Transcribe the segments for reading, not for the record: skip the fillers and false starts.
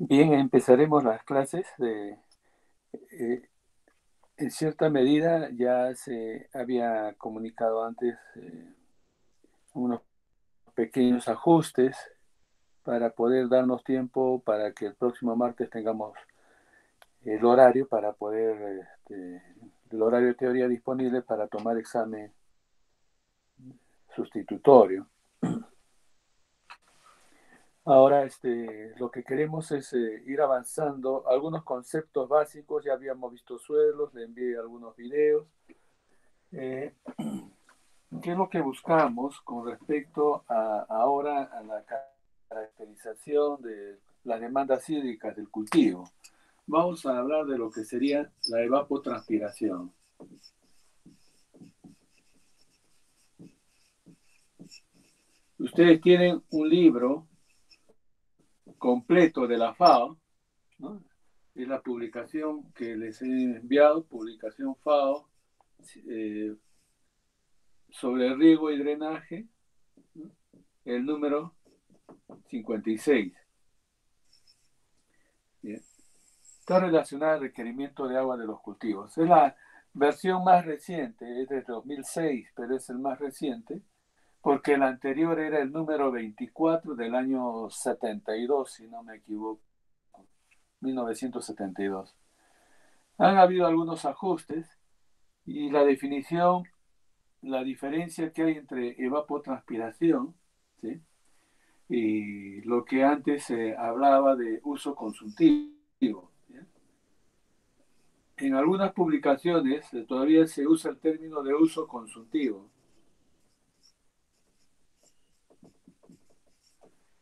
Bien, empezaremos las clases eh, en cierta medida ya se había comunicado antes unos pequeños ajustes para poder darnos tiempo para que el próximo martes tengamos el horario para poder, el horario de teoría disponible para tomar examen sustitutorio. Ahora, lo que queremos es ir avanzando algunos conceptos básicos. Ya habíamos visto suelos, le envié algunos videos. Eh, ¿Qué es lo que buscamos con respecto a ahora a la caracterización de las demandas hídricas del cultivo? Vamos a hablar de lo que sería la evapotranspiración. Ustedes tienen un libro completo de la FAO, ¿no? Es la publicación que les he enviado, publicación FAO, eh, sobre riego y drenaje, ¿no? El número 56. Bien. Está relacionada al requerimiento de agua de los cultivos. Es la versión más reciente, es de 2006, pero es el más reciente, porque el anterior era el número 24 del año 72, si no me equivoco, 1972. Han habido algunos ajustes y la definición, la diferencia que hay entre evapotranspiración, ¿sí?, y lo que antes se hablaba de uso consultivo, ¿sí? En algunas publicaciones todavía se usa el término de uso consultivo,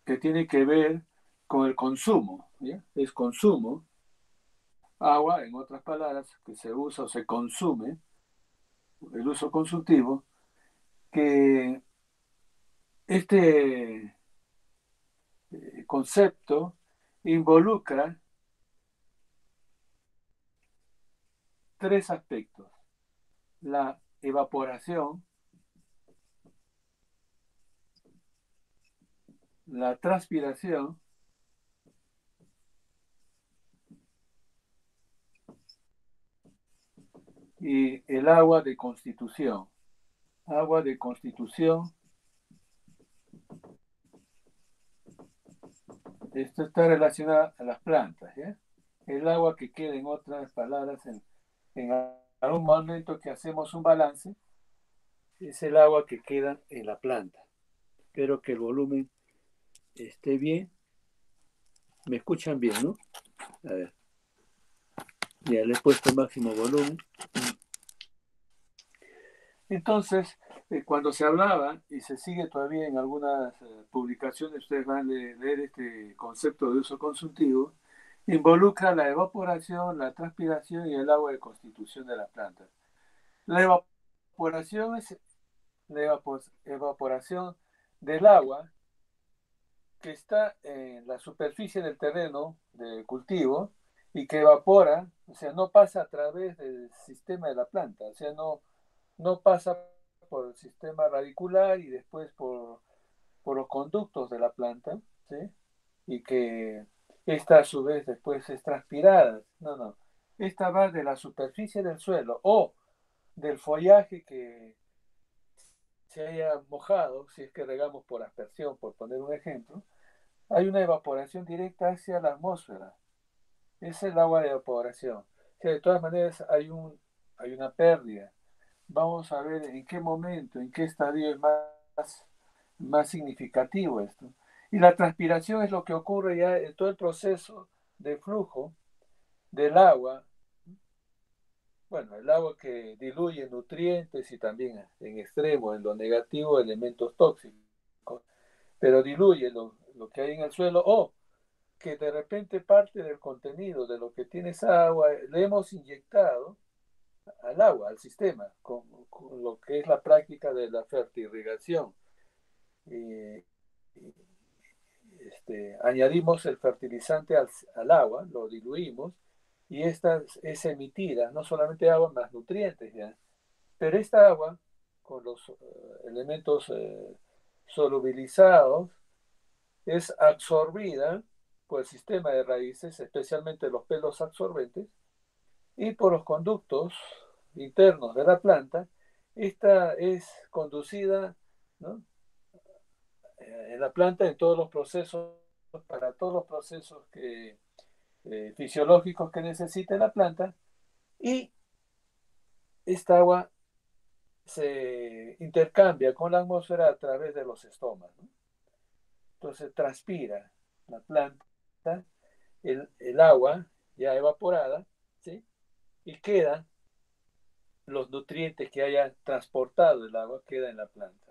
que tiene que ver con el consumo, ¿ya? Es consumo, agua, en otras palabras, que se usa o se consume, el uso consultivo, que este concepto involucra tres aspectos: la evaporación, la transpiración y el agua de constitución. Agua de constitución, esto está relacionado a las plantas, ¿ya? El agua que queda, en otras palabras, en algún momento que hacemos un balance, es el agua que queda en la planta. Espero que el volumen esté bien. ¿Me escuchan bien, no? A ver, ya le he puesto máximo volumen. Entonces, cuando se hablaba, y se sigue todavía en algunas publicaciones, ustedes van a leer este concepto de uso consultivo, involucra la evaporación, la transpiración y el agua de constitución de la planta. La evaporación es la evaporación del agua que está en la superficie del terreno de cultivo y que evapora, o sea, no pasa a través del sistema de la planta, o sea, no pasa por el sistema radicular y después por los conductos de la planta, ¿sí? Y que esta a su vez después es transpirada. No, no. Esta va de la superficie del suelo o del follaje que se haya mojado, si es que regamos por aspersión, por poner un ejemplo. Hay una evaporación directa hacia la atmósfera. Es el agua de evaporación. O sea, de todas maneras hay una pérdida. Vamos a ver en qué momento, en qué estadio es más significativo esto. Y la transpiración es lo que ocurre ya en todo el proceso de flujo del agua. Bueno, el agua que diluye nutrientes y también en extremo, en lo negativo, elementos tóxicos, pero diluye lo que hay en el suelo o que de repente parte del contenido de lo que tiene esa agua le hemos inyectado al agua, al sistema, con lo que es la práctica de la fertirrigación. Eh, añadimos el fertilizante al agua, lo diluimos y esta es emitida, no solamente agua, más nutrientes, ¿ya? Pero esta agua, con los elementos solubilizados, es absorbida por el sistema de raíces, especialmente los pelos absorbentes, y por los conductos internos de la planta. Esta es conducida, ¿no?, en la planta en todos los procesos, para todos los procesos fisiológicos que necesite la planta, y esta agua se intercambia con la atmósfera a través de los estomas, ¿no? Entonces transpira la planta el agua ya evaporada, ¿sí? Y quedan los nutrientes que haya transportado el agua, queda en la planta,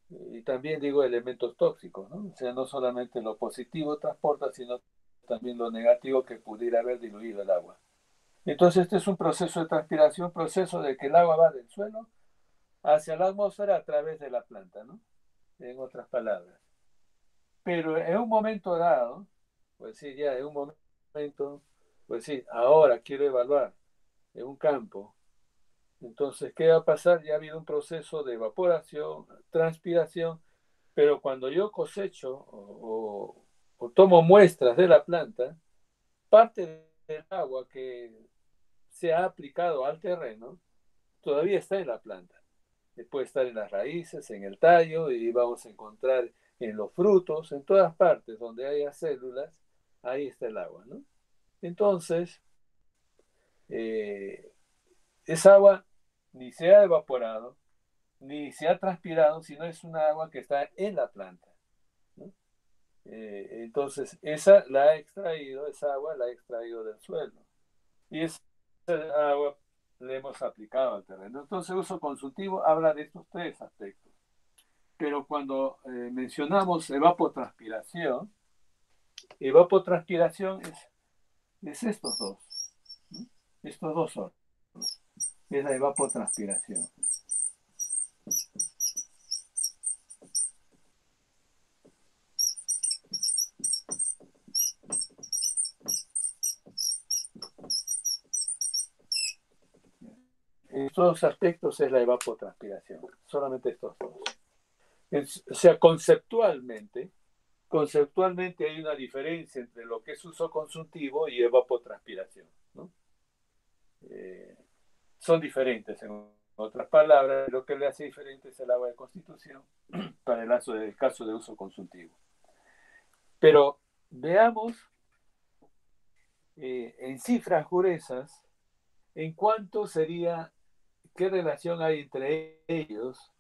¿no? Y también digo elementos tóxicos, ¿no? O sea, no solamente lo positivo transporta, sino también lo negativo que pudiera haber diluido el agua. Entonces, este es un proceso de transpiración, proceso de que el agua va del suelo hacia la atmósfera a través de la planta, ¿no? En otras palabras. Pero en un momento dado, pues sí, ya en un momento, pues sí, ahora quiero evaluar en un campo. Entonces, ¿qué va a pasar? Ya ha habido un proceso de evaporación, transpiración, pero cuando yo cosecho o tomo muestras de la planta, parte del agua que se ha aplicado al terreno todavía está en la planta. Puede estar en las raíces, en el tallo, y vamos a encontrar en los frutos, en todas partes donde haya células, ahí está el agua, ¿no? Entonces, eh, esa agua ni se ha evaporado, ni se ha transpirado, sino es una agua que está en la planta, ¿no? Entonces, esa agua la ha extraído del suelo. Y esa agua le hemos aplicado al terreno. Entonces, uso consultivo habla de estos tres aspectos. Pero cuando mencionamos evapotranspiración es estos dos, ¿no? Estos dos son, es la evapotranspiración. Estos dos aspectos es la evapotranspiración, solamente estos dos. O sea, conceptualmente hay una diferencia entre lo que es uso consultivo y evapotranspiración, ¿no? Eh, Son diferentes, en otras palabras, lo que le hace diferente es el agua de constitución para el caso de uso consultivo. Pero veamos en cifras gruesas en cuánto sería, qué relación hay entre ellos,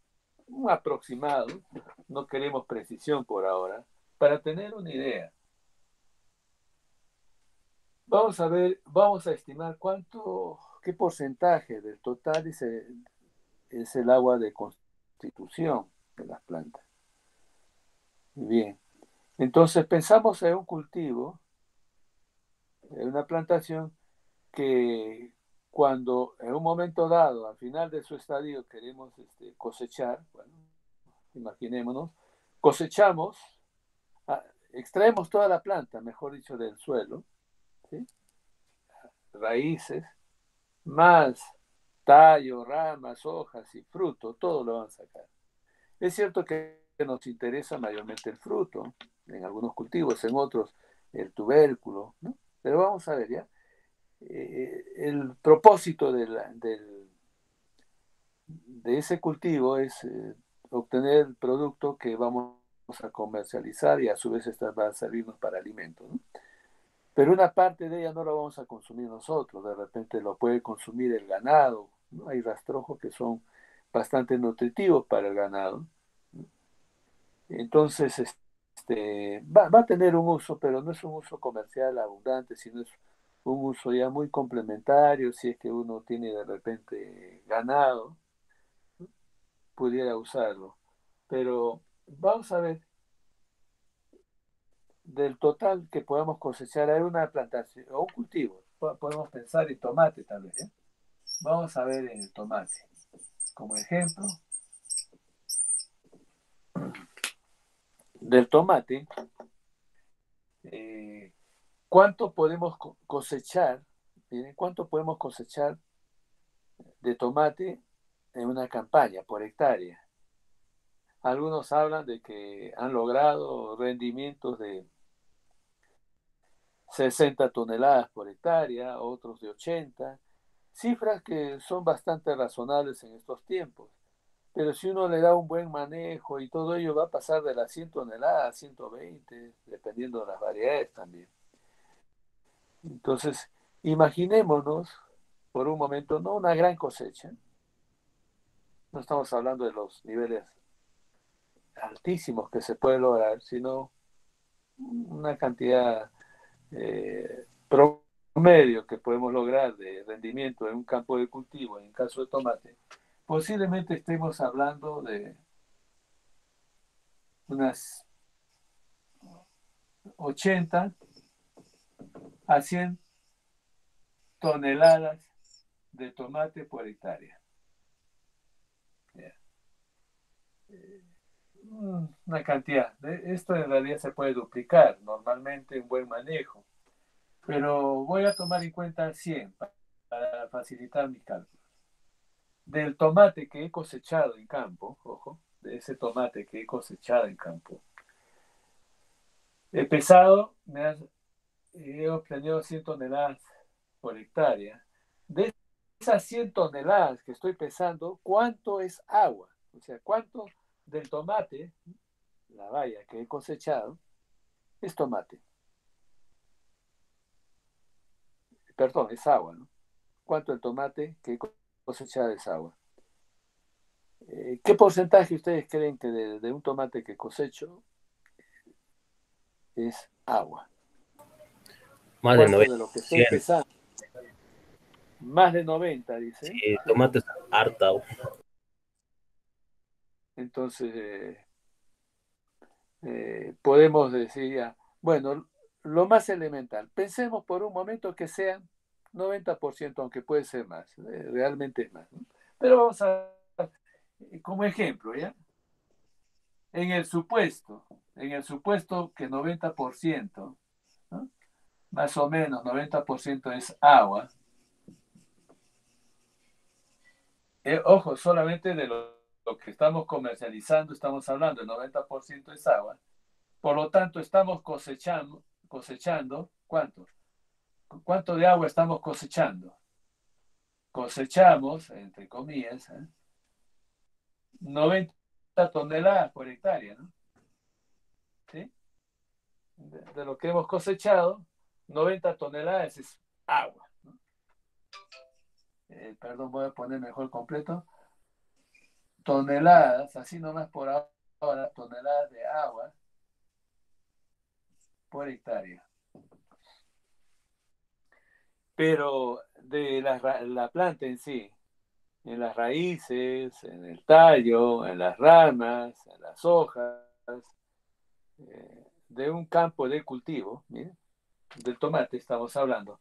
un aproximado, no queremos precisión por ahora, para tener una idea. Vamos a estimar qué porcentaje del total es el agua de constitución de las plantas. Bien, entonces pensamos en un cultivo, en una plantación que cuando en un momento dado, al final de su estadio, queremos cosechar, bueno, imaginémonos, cosechamos, extraemos toda la planta, mejor dicho, del suelo, ¿sí? Raíces, más tallo, ramas, hojas y fruto, todo lo van a sacar. Es cierto que nos interesa mayormente el fruto, en algunos cultivos, en otros el tubérculo, ¿no? Pero vamos a ver ya. El propósito de ese cultivo es obtener el producto que vamos a comercializar y a su vez esta va a servirnos para alimentos, ¿no? Pero una parte de ella no la vamos a consumir nosotros, de repente lo puede consumir el ganado, ¿no? Hay rastrojos que son bastante nutritivos para el ganado, ¿no? Entonces, va a tener un uso, pero no es un uso comercial abundante, sino es un uso ya muy complementario. Si es que uno tiene de repente ganado, pudiera usarlo. Pero vamos a ver, del total que podamos cosechar, hay una plantación o un cultivo. Podemos pensar en tomate tal vez, ¿eh? Vamos a ver el tomate. Como ejemplo, del tomate, eh, ¿cuánto podemos cosechar? Miren, ¿cuánto podemos cosechar de tomate en una campaña por hectárea? Algunos hablan de que han logrado rendimientos de 60 toneladas por hectárea, otros de 80, cifras que son bastante razonables en estos tiempos. Pero si uno le da un buen manejo y todo ello va a pasar de las 100 toneladas a 120, dependiendo de las variedades también. Entonces, imaginémonos por un momento, no una gran cosecha, no estamos hablando de los niveles altísimos que se puede lograr, sino una cantidad promedio que podemos lograr de rendimiento en un campo de cultivo, en el caso de tomate, posiblemente estemos hablando de unas 80 a 100 toneladas de tomate por hectárea. Una cantidad. Esto en realidad se puede duplicar normalmente en buen manejo, pero voy a tomar en cuenta 100 para facilitar mis cálculos. Del tomate que he cosechado en campo, ojo, de ese tomate que he cosechado en campo, he pesado, he obtenido 100 toneladas por hectárea. De esas 100 toneladas que estoy pesando, ¿cuánto es agua? O sea, ¿cuánto del tomate, la valla que he cosechado, es tomate? Perdón, es agua, ¿no? ¿Cuánto el tomate que he cosechado es agua? ¿Qué porcentaje ustedes creen que de un tomate que cosecho es agua? Más de ¿Cuánto de lo que estoy 90%. pesando? Más de 90, dice. Sí, tomate es harta. Entonces, podemos decir ya, bueno, lo más elemental, pensemos por un momento que sean 90%, aunque puede ser más, realmente es más, ¿no? Pero vamos a, como ejemplo, ¿ya? En el supuesto que 90%, ¿no? Más o menos 90% es agua, ojo, solamente de lo que estamos comercializando, estamos hablando, el 90% es agua, por lo tanto estamos cosechando, ¿cuánto? ¿Cuánto de agua estamos cosechando? Cosechamos, entre comillas, 90 toneladas por hectárea, ¿no? ¿Sí? De lo que hemos cosechado, 90 toneladas es agua, ¿no? Perdón, voy a poner mejor completo. Toneladas, así nomás por ahora, toneladas de agua por hectárea. Pero de la planta en sí, en las raíces, en el tallo, en las ramas, en las hojas, de un campo de cultivo, ¿bien? Del tomate estamos hablando.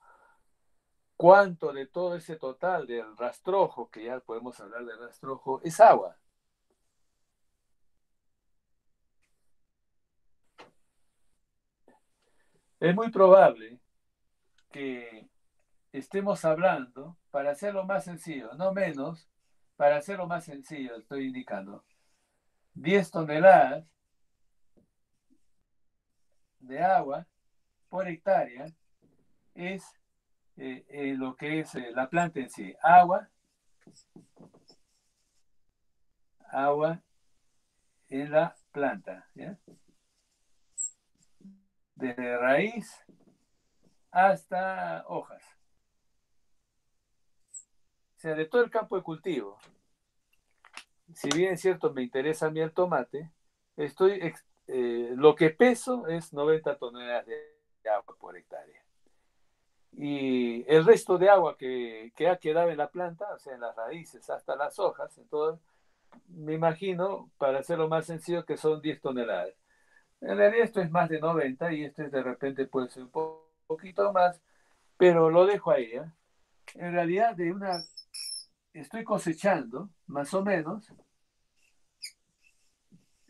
¿Cuánto de todo ese total del rastrojo, que ya podemos hablar de rastrojo, es agua? Es muy probable que estemos hablando, para hacerlo más sencillo, no menos, para hacerlo más sencillo, estoy indicando, 10 toneladas de agua por hectárea es lo que es la planta en sí. Agua en la planta, ¿ya? Desde raíz hasta hojas. O sea, de todo el campo de cultivo. Si bien es cierto, me interesa a mí el tomate, lo que peso es 90 toneladas de agua por hectárea. Y el resto de agua que ha quedado en la planta, o sea, en las raíces hasta las hojas, entonces, me imagino, para hacerlo más sencillo, que son 10 toneladas. En realidad esto es más de 90 y este de repente puede ser un poquito más, pero lo dejo ahí, ¿eh? En realidad estoy cosechando más o menos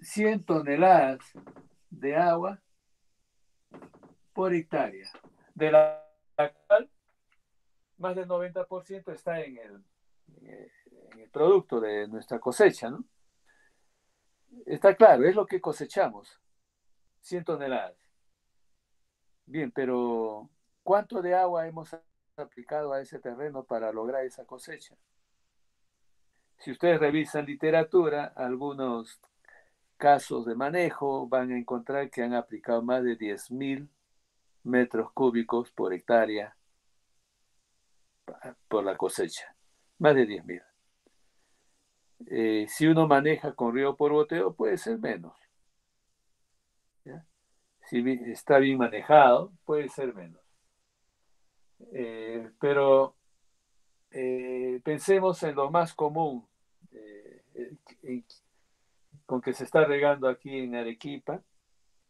100 toneladas de agua por hectárea, de la cual más del 90% está en el producto de nuestra cosecha, ¿no? Está claro, es lo que cosechamos, 100 toneladas. Bien, pero ¿cuánto de agua hemos aplicado a ese terreno para lograr esa cosecha? Si ustedes revisan literatura, algunos casos de manejo van a encontrar que han aplicado más de 10.000 metros cúbicos por hectárea por la cosecha. Más de 10.000. Si uno maneja con río por goteo, puede ser menos. ¿Ya? Si está bien manejado, puede ser menos. Pero pensemos en lo más común con que se está regando aquí en Arequipa.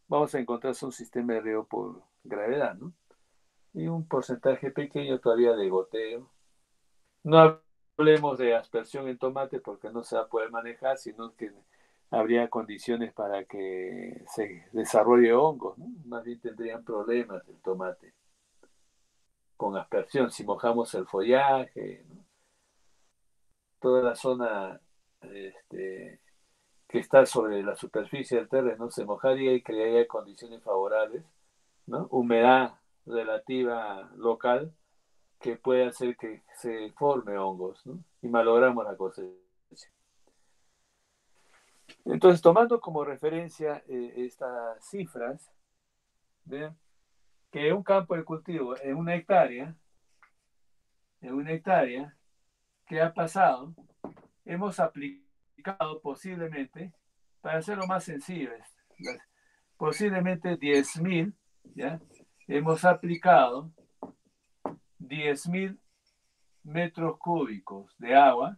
Vamos a encontrar un sistema de riego por gravedad, ¿no? Y un porcentaje pequeño todavía de goteo. No hablemos de aspersión en tomate porque no se va a poder manejar, sino que habría condiciones para que se desarrolle hongos, ¿no? Más bien tendrían problemas el tomate con aspersión si mojamos el follaje, ¿no? Toda la zona que está sobre la superficie del terreno se mojaría y crearía condiciones favorables, ¿no? Humedad relativa local que puede hacer que se forme hongos, ¿no? Y malogramos la cosecha. Entonces, tomando como referencia estas cifras, ¿vean? Que un campo de cultivo en una hectárea, ¿qué ha pasado? Hemos aplicado posiblemente, para hacerlo más sencillo, posiblemente 10.000, ¿ya? Hemos aplicado 10.000 metros cúbicos de agua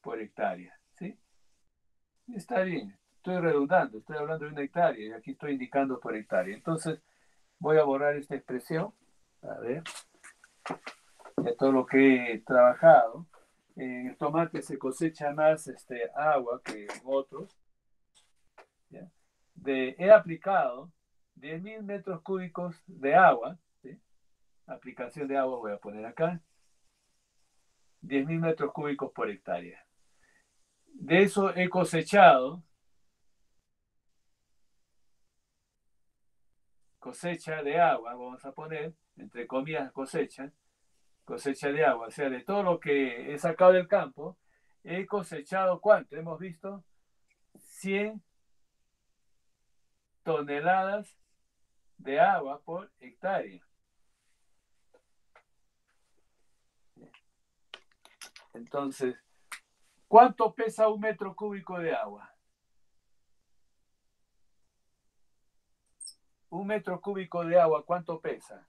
por hectárea, ¿sí? Está bien, estoy redundando, estoy hablando de una hectárea y aquí estoy indicando por hectárea. Entonces, voy a borrar esta expresión, a ver, de todo lo que he trabajado. En el tomate se cosecha más agua que en otros, ¿ya? He aplicado 10.000 metros cúbicos de agua, ¿sí? Aplicación de agua voy a poner acá, 10.000 metros cúbicos por hectárea. De eso he cosechado, cosecha de agua, vamos a poner, entre comillas cosecha de agua, o sea, de todo lo que he sacado del campo, he cosechado ¿cuánto? Hemos visto 100 toneladas de agua por hectárea. Entonces, ¿cuánto pesa un metro cúbico de agua? Un metro cúbico de agua, ¿cuánto pesa?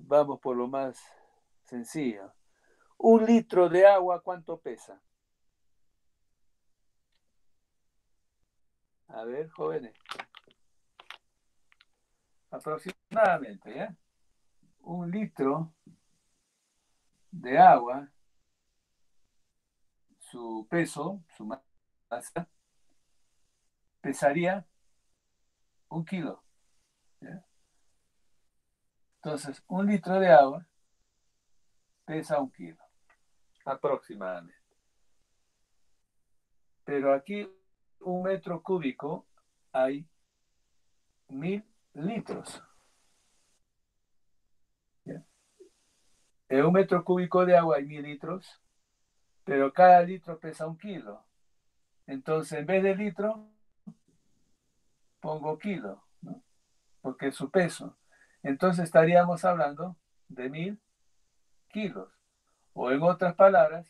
Vamos por lo más sencillo. Un litro de agua, ¿cuánto pesa? A ver, jóvenes. Aproximadamente, ¿ya? Un litro de agua, su peso, su masa, pesaría 1 kilo, ¿ya? Entonces, un litro de agua pesa 1 kilo, aproximadamente. Pero aquí, un metro cúbico, hay 1.000 litros. ¿Ya? En un metro cúbico de agua hay 1.000 litros, pero cada litro pesa 1 kilo. Entonces, en vez de litro, pongo kilo, ¿no? Porque es su peso. Entonces, estaríamos hablando de 1.000 kilos. O en otras palabras,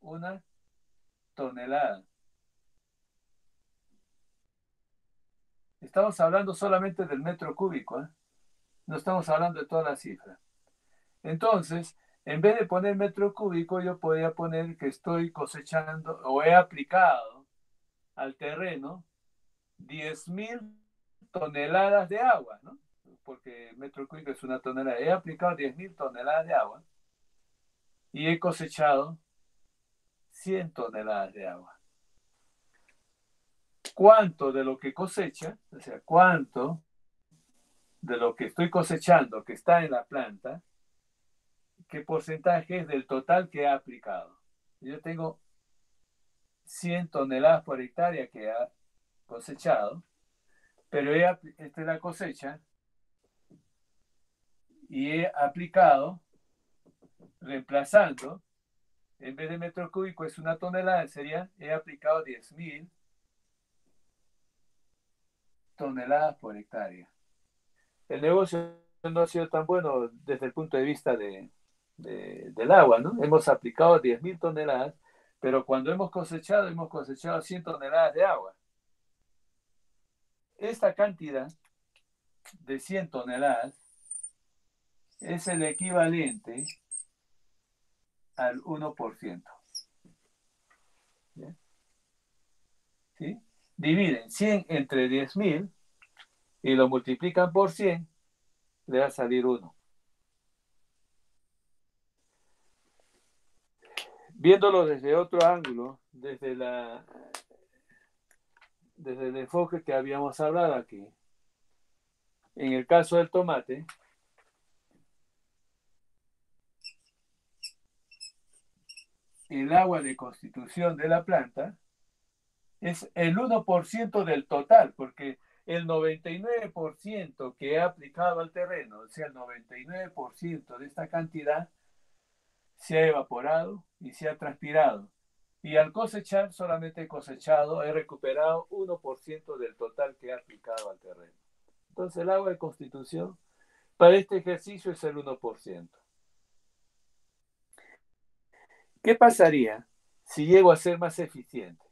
una tonelada. Estamos hablando solamente del metro cúbico, ¿eh? No estamos hablando de toda la cifra. Entonces, en vez de poner metro cúbico, yo podría poner que estoy cosechando o he aplicado al terreno 10.000 toneladas de agua, ¿no? Porque metro cúbico es una tonelada. He aplicado 10.000 toneladas de agua y he cosechado 100 toneladas de agua. ¿Cuánto de lo que cosecha, o sea, cuánto de lo que estoy cosechando que está en la planta, qué porcentaje es del total que he aplicado? Yo tengo 100 toneladas por hectárea que ha cosechado, pero esta es la cosecha y he aplicado, reemplazando, en vez de metro cúbico es una tonelada, he aplicado 10.000 toneladas por hectárea. El negocio no ha sido tan bueno desde el punto de vista del agua, ¿no? Hemos aplicado 10.000 toneladas, pero cuando hemos cosechado 100 toneladas de agua. Esta cantidad de 100 toneladas es el equivalente al 1%. ¿Sí? Dividen 100 entre 10.000 y lo multiplican por 100, le va a salir 1. Viéndolo desde otro ángulo, desde el enfoque que habíamos hablado aquí, en el caso del tomate, el agua de constitución de la planta es el 1% del total, porque el 99% que he aplicado al terreno, o sea, el 99% de esta cantidad, se ha evaporado y se ha transpirado. Y al cosechar, solamente he recuperado 1% del total que he aplicado al terreno. Entonces el agua de constitución para este ejercicio es el 1%. ¿Qué pasaría si llego a ser más eficiente?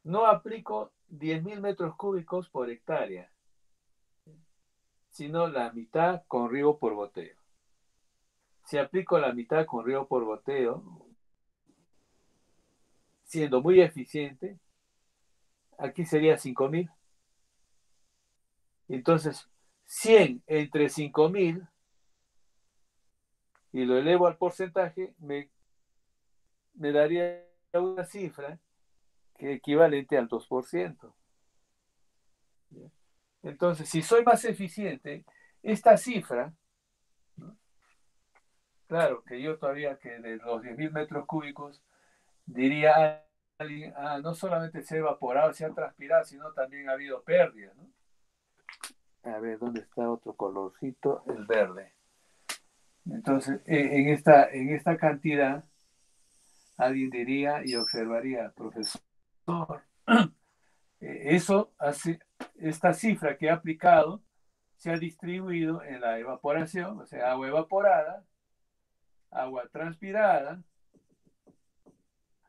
No aplico 10.000 metros cúbicos por hectárea, sino la mitad con riego por goteo. Si aplico la mitad con riego por goteo, siendo muy eficiente, aquí sería 5.000. Entonces, 100 entre 5.000 y lo elevo al porcentaje, me daría una cifra que es equivalente al 2%. Entonces, si soy más eficiente, esta cifra, ¿no? Claro que yo todavía que de los 10.000 metros cúbicos, diría alguien, no solamente se ha evaporado, se ha transpirado, sino también ha habido pérdida, ¿no? A ver, ¿dónde está otro colorcito? El verde. Entonces, en esta cantidad, alguien diría y observaría, profesor, eso hace, esta cifra que he aplicado se ha distribuido en la evaporación, o sea, agua evaporada, agua transpirada,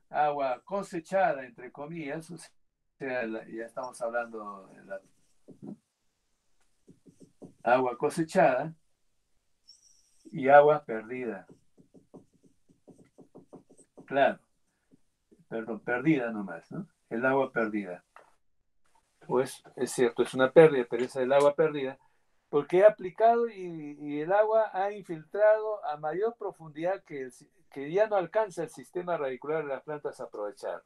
agua cosechada, entre comillas, o sea, ya estamos hablando de la agua cosechada y agua perdida. Claro, perdón, perdida nomás, ¿no? El agua perdida. Pues es cierto, es una pérdida, pero esa es el agua perdida, porque he aplicado y el agua ha infiltrado a mayor profundidad que ya no alcanza el sistema radicular de las plantas a aprovechar.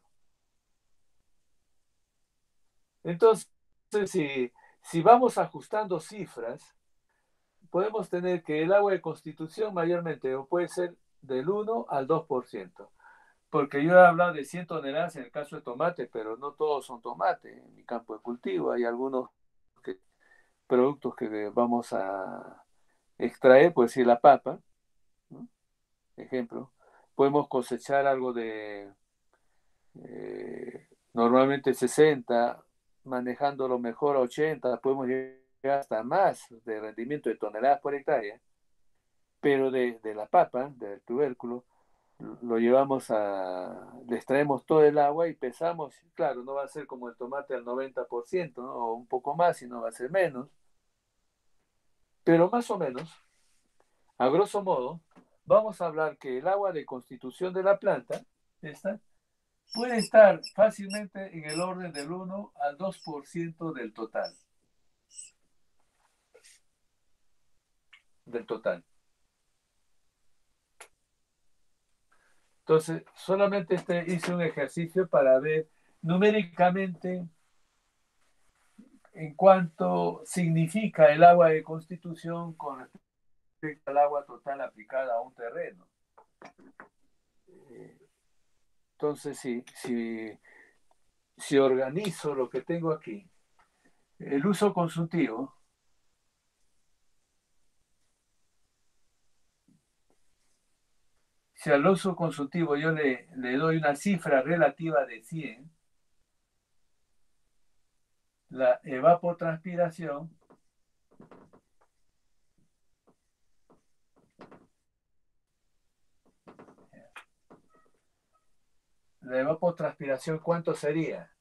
Entonces, si vamos ajustando cifras, podemos tener que el agua de constitución mayormente o puede ser del 1 al 2%. Porque yo he hablado de 100 toneladas en el caso de tomate, pero no todos son tomate. En mi campo de cultivo hay algunos productos que vamos a extraer, pues si la papa, ¿no? Ejemplo, podemos cosechar algo de normalmente 60, manejándolo mejor a 80, podemos llegar hasta más de rendimiento de toneladas por hectárea, pero de la papa, del tubérculo, lo llevamos le extraemos todo el agua y pesamos, claro, no va a ser como el tomate al 90%, ¿no? O un poco más, sino va a ser menos, pero más o menos, a grosso modo, vamos a hablar que el agua de constitución de la planta, esta, puede estar fácilmente en el orden del 1 al 2% del total. Del total. Entonces, solamente hice un ejercicio para ver numéricamente en cuánto significa el agua de constitución con respecto al agua total aplicada a un terreno. Entonces, si organizo lo que tengo aquí, el uso consultivo, si al uso consultivo yo le doy una cifra relativa de 100, la evapotranspiración ¿cuánto sería?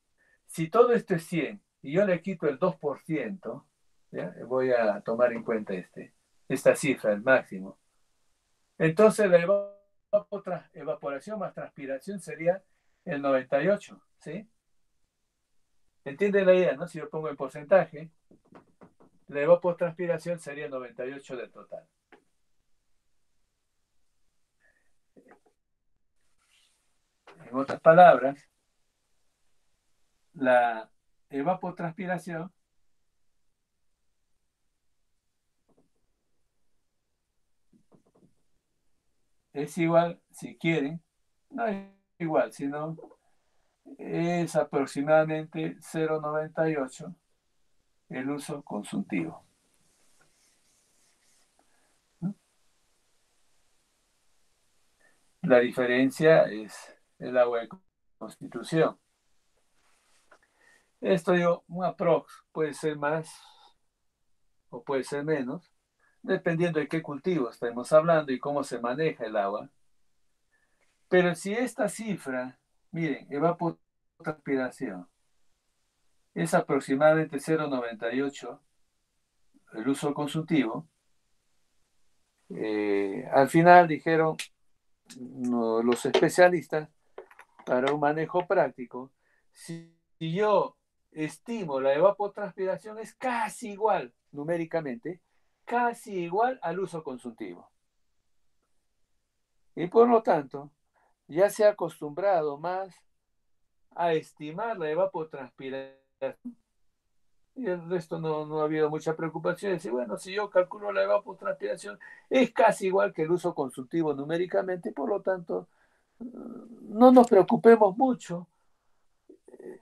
Si todo esto es 100 y yo le quito el 2%, ¿ya? Voy a tomar en cuenta esta cifra, el máximo. Entonces la evaporación más transpiración sería el 98, ¿sí? ¿Entiende la idea, no? Si yo pongo en porcentaje, la evapotranspiración sería el 98 del total. En otras palabras, la evapotranspiración es igual, si quieren, no es igual, sino es aproximadamente 0,98 el uso consultivo. La diferencia es el agua de Constitución. Esto digo, un aprox, puede ser más o puede ser menos, dependiendo de qué cultivo estemos hablando y cómo se maneja el agua. Pero si esta cifra, miren, evapotranspiración, es aproximadamente 0,98 el uso consultivo, al final dijeron los especialistas, para un manejo práctico, si yo estimo la evapotranspiración es casi igual numéricamente, casi igual al uso consultivo. Y por lo tanto, ya se ha acostumbrado más a estimar la evapotranspiración y el resto no ha habido mucha preocupación. Decir, bueno, si yo calculo la evapotranspiración es casi igual que el uso consultivo numéricamente, por lo tanto, no nos preocupemos mucho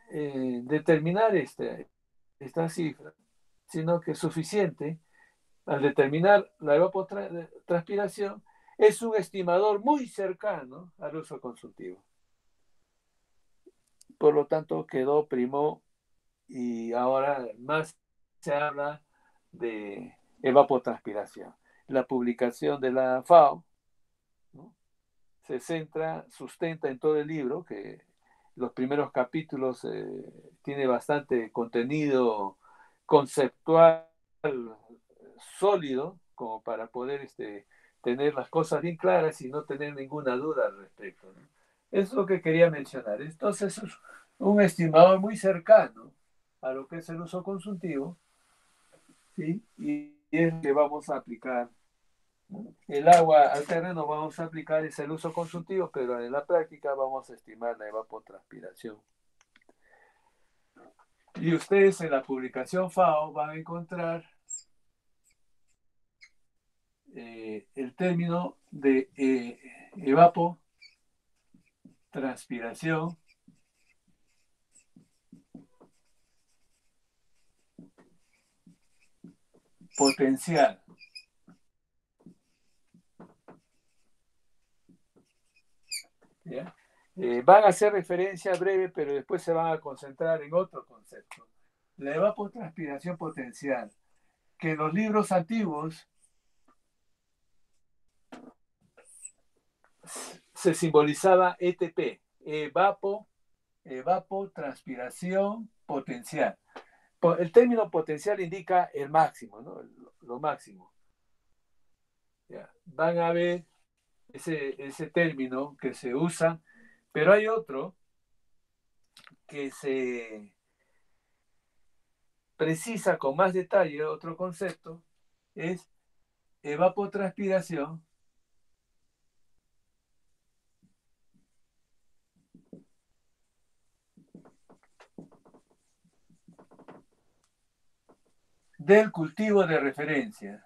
determinar esta cifra, sino que es suficiente al determinar la evapotranspiración, es un estimador muy cercano al uso consultivo. Por lo tanto, quedó primó y ahora más se habla de evapotranspiración. La publicación de la FAO, ¿no?, se sustenta en todo el libro, que los primeros capítulos tiene bastante contenido conceptual sólido, como para poder tener las cosas bien claras y no tener ninguna duda al respecto, ¿no? Es lo que quería mencionar. Entonces, es un estimador muy cercano a lo que es el uso consultivo, ¿sí? Y es que vamos a aplicar, ¿no? El agua al terreno vamos a aplicar es el uso consultivo, pero en la práctica vamos a estimar la evapotranspiración. Y ustedes en la publicación FAO van a encontrar el término de evapotranspiración potencial. ¿Ya? Van a hacer referencia breve, pero después se van a concentrar en otro concepto. La evapotranspiración potencial, que en los libros antiguos se simbolizaba ETP, evapotranspiración potencial. El término potencial indica el máximo, ¿no? Lo máximo. ¿Ya? Van a ver ese término que se usa, pero hay otro que se precisa con más detalle, otro concepto, es evapotranspiración del cultivo de referencia.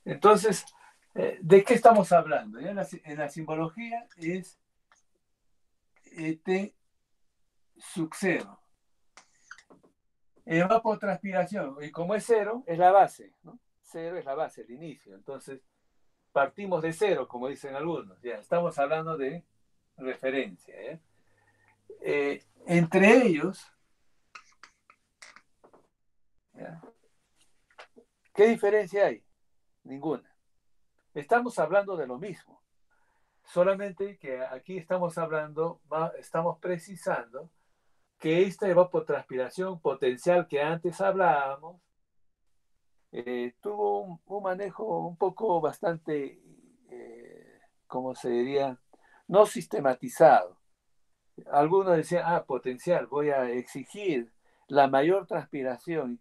Entonces, ¿de qué estamos hablando? Ya en la simbología es T sub cero. Evapotranspiración, y como es cero, es la base, ¿no? Cero es la base, el inicio. Entonces, partimos de cero, como dicen algunos. Ya, estamos hablando de referencia. ¿Eh? Entre ellos, ¿ya? ¿Qué diferencia hay? Ninguna. Estamos hablando de lo mismo. Solamente que aquí estamos hablando, estamos precisando que esta evapotranspiración potencial que antes hablábamos tuvo un manejo un poco bastante, ¿cómo se diría? No sistematizado. Algunos decían, potencial, voy a exigir la mayor transpiración.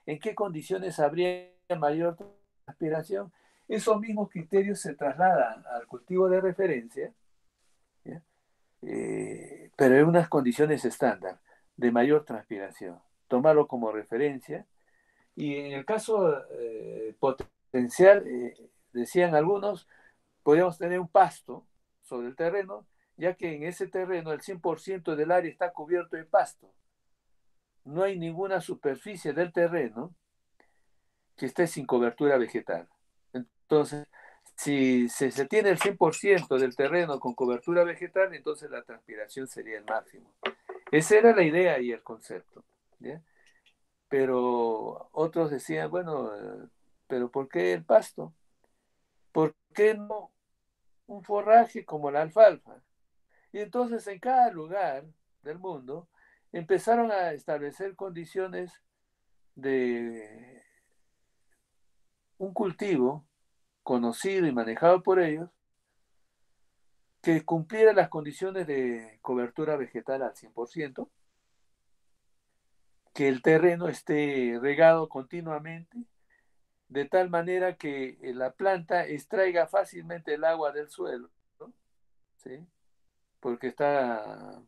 ¿En qué condiciones habría mayor transpiración? Esos mismos criterios se trasladan al cultivo de referencia, ¿ya? Pero en unas condiciones estándar de mayor transpiración. Tomarlo como referencia. Y en el caso potencial, decían algunos, podríamos tener un pasto sobre el terreno, ya que en ese terreno el 100% del área está cubierto de pasto. No hay ninguna superficie del terreno que esté sin cobertura vegetal. Entonces, si se tiene el 100% del terreno con cobertura vegetal, entonces la transpiración sería el máximo. Esa era la idea y el concepto. ¿Ya? Pero otros decían, bueno, pero ¿por qué el pasto? ¿Por qué no un forraje como la alfalfa? Y entonces en cada lugar del mundo empezaron a establecer condiciones de un cultivo conocido y manejado por ellos que cumpliera las condiciones de cobertura vegetal al 100%, que el terreno esté regado continuamente, de tal manera que la planta extraiga fácilmente el agua del suelo, ¿no? ¿Sí? Porque está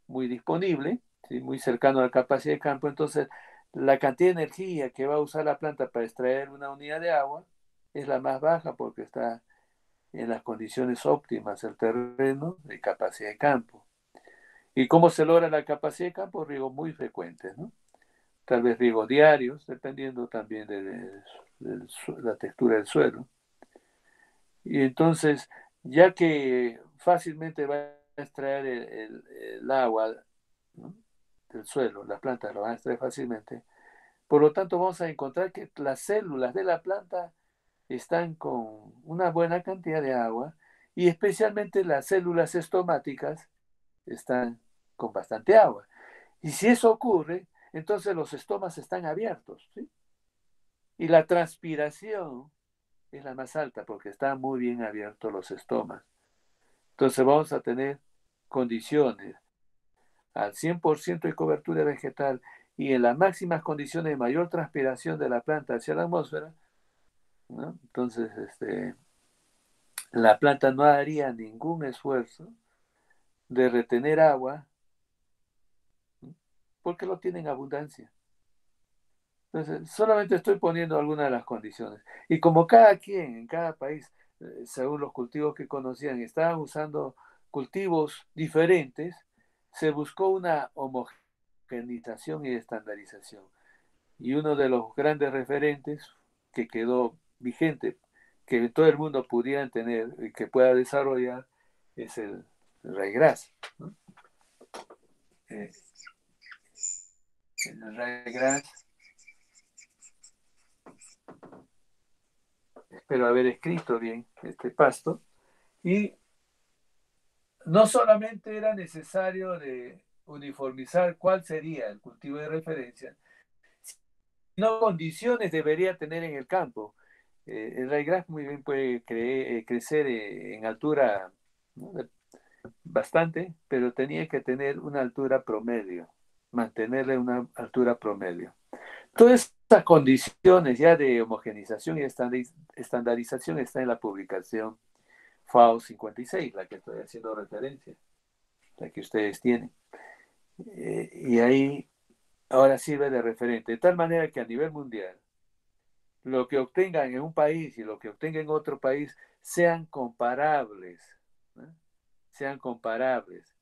muy disponible, ¿sí? Muy cercano a la capacidad de campo. Entonces, la cantidad de energía que va a usar la planta para extraer una unidad de agua es la más baja porque está en las condiciones óptimas el terreno de capacidad de campo. ¿Y cómo se logra la capacidad de campo? Riegos muy frecuentes, ¿no? Tal vez riegos diarios, dependiendo también de la textura del suelo. Y entonces, ya que fácilmente va a extraer el agua, ¿no? Del suelo, las plantas lo van a extraer fácilmente, por lo tanto vamos a encontrar que las células de la planta están con una buena cantidad de agua y especialmente las células estomáticas están con bastante agua. Y si eso ocurre, entonces los estomas están abiertos, ¿sí? Y la transpiración es la más alta porque están muy bien abiertos los estomas. Entonces vamos a tener condiciones al 100% de cobertura vegetal y en las máximas condiciones de mayor transpiración de la planta hacia la atmósfera, ¿no? Entonces la planta no haría ningún esfuerzo de retener agua, ¿no? Porque lo tiene en abundancia. Entonces, solamente estoy poniendo algunas de las condiciones. Y como cada quien, en cada país, según los cultivos que conocían, estaban usando cultivos diferentes, se buscó una homogeneización y estandarización. Y uno de los grandes referentes que quedó vigente, que todo el mundo pudiera tener y que pueda desarrollar, es el ryegrass, ¿no? Eh, el ryegrass, espero haber escrito bien este pasto, y no solamente era necesario de uniformizar cuál sería el cultivo de referencia, sino condiciones debería tener en el campo. El ryegrass muy bien puede crecer en altura, ¿no? Bastante, pero tenía que tener una altura promedio, mantenerle una altura promedio. Todas estas condiciones ya de homogenización y estandarización están en la publicación FAO 56, la que estoy haciendo referencia, la que ustedes tienen. Y ahí ahora sirve de referente, de tal manera que a nivel mundial, lo que obtengan en un país y lo que obtengan en otro país sean comparables, ¿no? Sean comparables.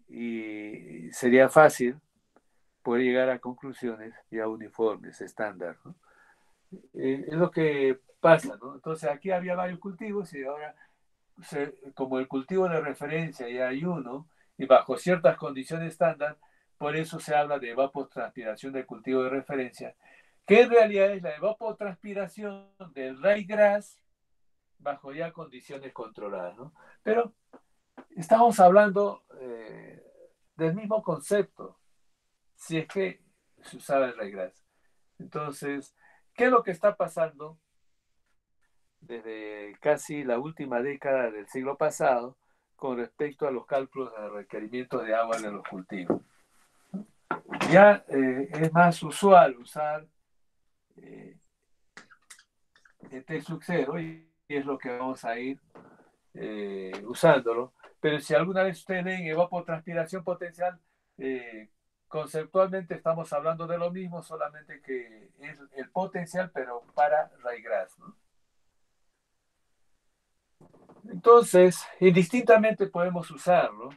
Y sería fácil poder llegar a conclusiones ya uniformes, estándar, ¿no? Es lo que pasa, ¿no? Entonces aquí había varios cultivos y ahora, como el cultivo de referencia ya hay uno, y bajo ciertas condiciones estándar, por eso se habla de evapotranspiración del cultivo de referencia, que en realidad es la evapotranspiración del ryegrass bajo ya condiciones controladas, ¿no? Pero estamos hablando del mismo concepto, si es que se usaba el ryegrass. Entonces, ¿qué es lo que está pasando desde casi la última década del siglo pasado con respecto a los cálculos de requerimientos de agua de los cultivos? Ya es más usual usar el T-Sub 0 y es lo que vamos a ir usándolo. Pero si alguna vez ustedes leen evapotranspiración potencial, conceptualmente estamos hablando de lo mismo, solamente que es el potencial, pero para ryegrass, ¿no? Entonces, indistintamente podemos usarlo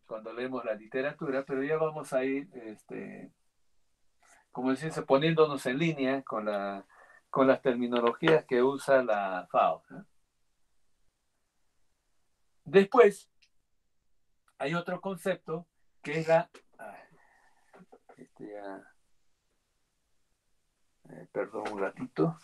cuando leemos la literatura, pero ya vamos a ir, como decirse, poniéndonos en línea con las terminologías que usa la FAO, ¿no? Después, hay otro concepto que es la... perdón un ratito.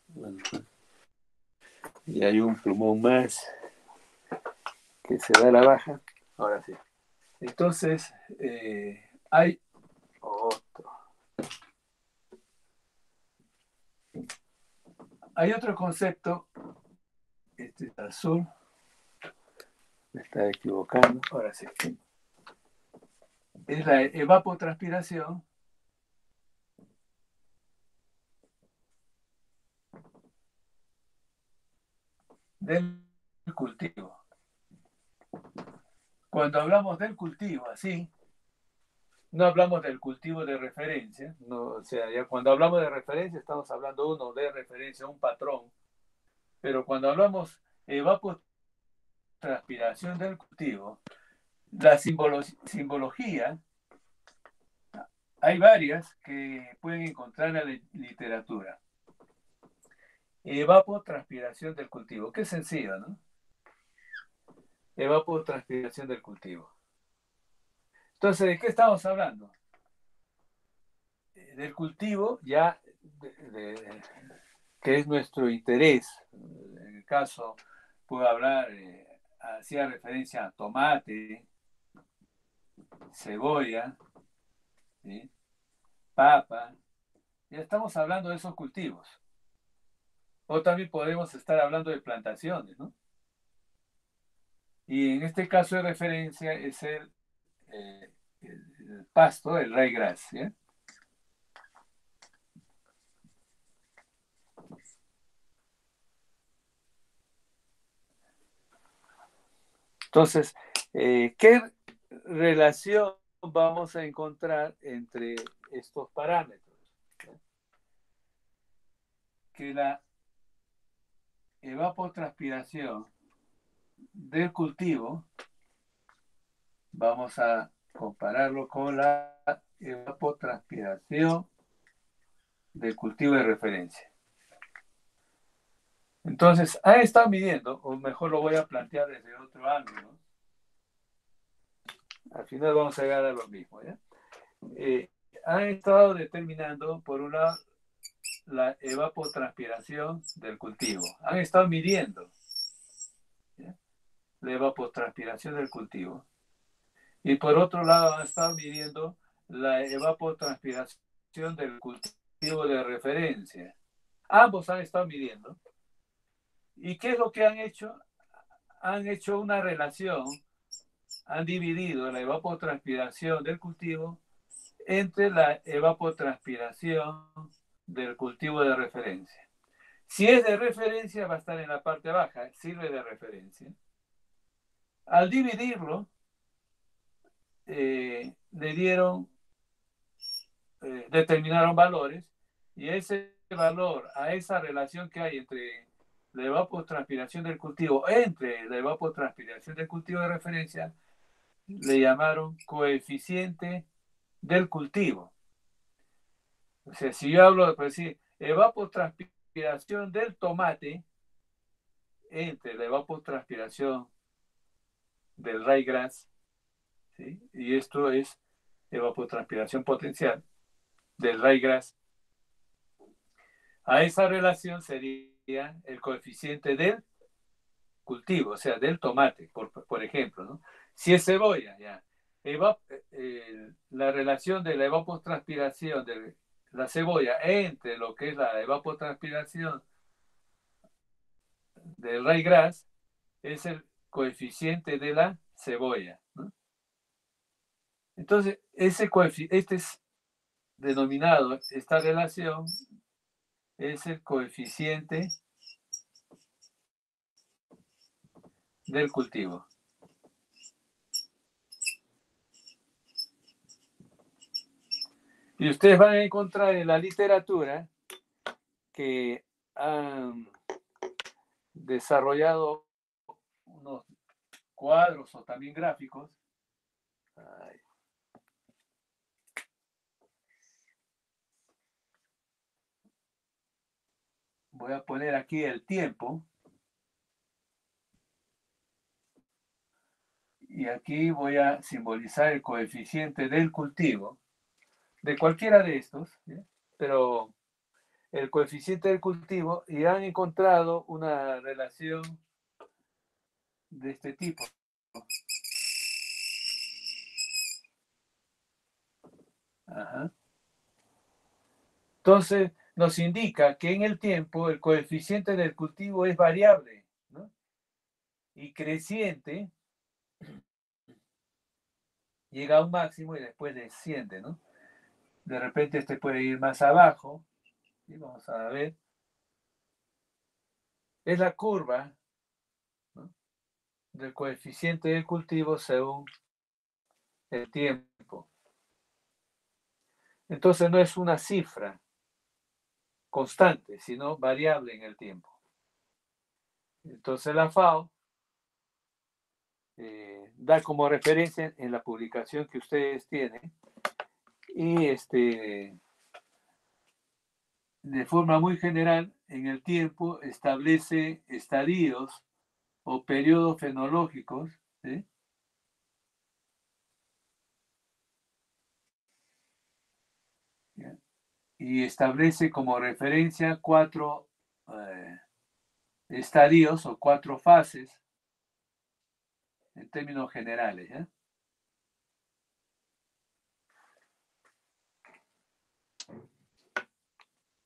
Bueno, y hay un plumón más que se da a la baja. Ahora sí. Entonces, hay otro. Hay otro concepto. Este es azul. Me está equivocando. Ahora sí. Es la evapotranspiración del cultivo. Cuando hablamos del cultivo, así, no hablamos del cultivo de referencia, no, o sea, ya cuando hablamos de referencia estamos hablando uno de referencia, un patrón, pero cuando hablamos evapotranspiración del cultivo, la simbología, hay varias que pueden encontrar en la literatura. Evapotranspiración del cultivo, qué sencillo, ¿no? Evapotranspiración del cultivo. Entonces, ¿de qué estamos hablando? Del cultivo ya que es nuestro interés. En el caso, puedo hablar, hacía referencia a tomate, cebolla, ¿sí? Papa. Ya estamos hablando de esos cultivos. O también podemos estar hablando de plantaciones, ¿no? Y en este caso de referencia es el pasto, el ryegrass, ¿sí? Entonces, ¿qué relación vamos a encontrar entre estos parámetros? Que la evapotranspiración del cultivo, vamos a compararlo con la evapotranspiración del cultivo de referencia. Entonces, han estado midiendo, o mejor lo voy a plantear desde otro ángulo. Al final vamos a llegar a lo mismo, ¿ya? Han estado determinando, por un lado, la evapotranspiración del cultivo. Han estado midiendo, ¿ya?, la evapotranspiración del cultivo. Y por otro lado, han estado midiendo la evapotranspiración del cultivo de referencia. Ambos han estado midiendo. ¿Y qué es lo que han hecho? Han hecho una relación, han dividido la evapotranspiración del cultivo entre la evapotranspiración del cultivo de referencia. Si es de referencia, va a estar en la parte baja, sirve de referencia. Al dividirlo, le dieron, determinaron valores, y ese valor, a esa relación que hay entre la evapotranspiración del cultivo, entre la evapotranspiración del cultivo de referencia, le llamaron coeficiente del cultivo. O sea, si yo hablo de, pues, decir, evapotranspiración del tomate entre la evapotranspiración del ryegrass, ¿sí? Y esto es evapotranspiración potencial del ryegrass, a esa relación sería el coeficiente del cultivo, o sea, del tomate, por ejemplo, ¿no? Si es cebolla, ya, la relación de la evapotranspiración de la cebolla entre lo que es la evapotranspiración del ryegrass es el coeficiente de la cebolla, ¿no? Entonces, este es denominado, esta relación es el coeficiente del cultivo. Y ustedes van a encontrar en la literatura que han desarrollado unos cuadros o también gráficos. Ay. Voy a poner aquí el tiempo. Y aquí voy a simbolizar el coeficiente del cultivo, de cualquiera de estos, ¿sí? Pero el coeficiente del cultivo, y han encontrado una relación de este tipo. Ajá. Entonces, nos indica que en el tiempo el coeficiente del cultivo es variable, ¿no? Y creciente, llega a un máximo y después desciende, ¿no? De repente este puede ir más abajo, ¿sí? Vamos a ver. Es la curva, ¿no?, del coeficiente del cultivo según el tiempo. Entonces no es una cifra constante, sino variable en el tiempo. Entonces la FAO da como referencia en la publicación que ustedes tienen, y de forma muy general en el tiempo establece estadios o periodos fenológicos, ¿sí?, y establece como referencia 4 estadios o 4 fases en términos generales, ¿ya?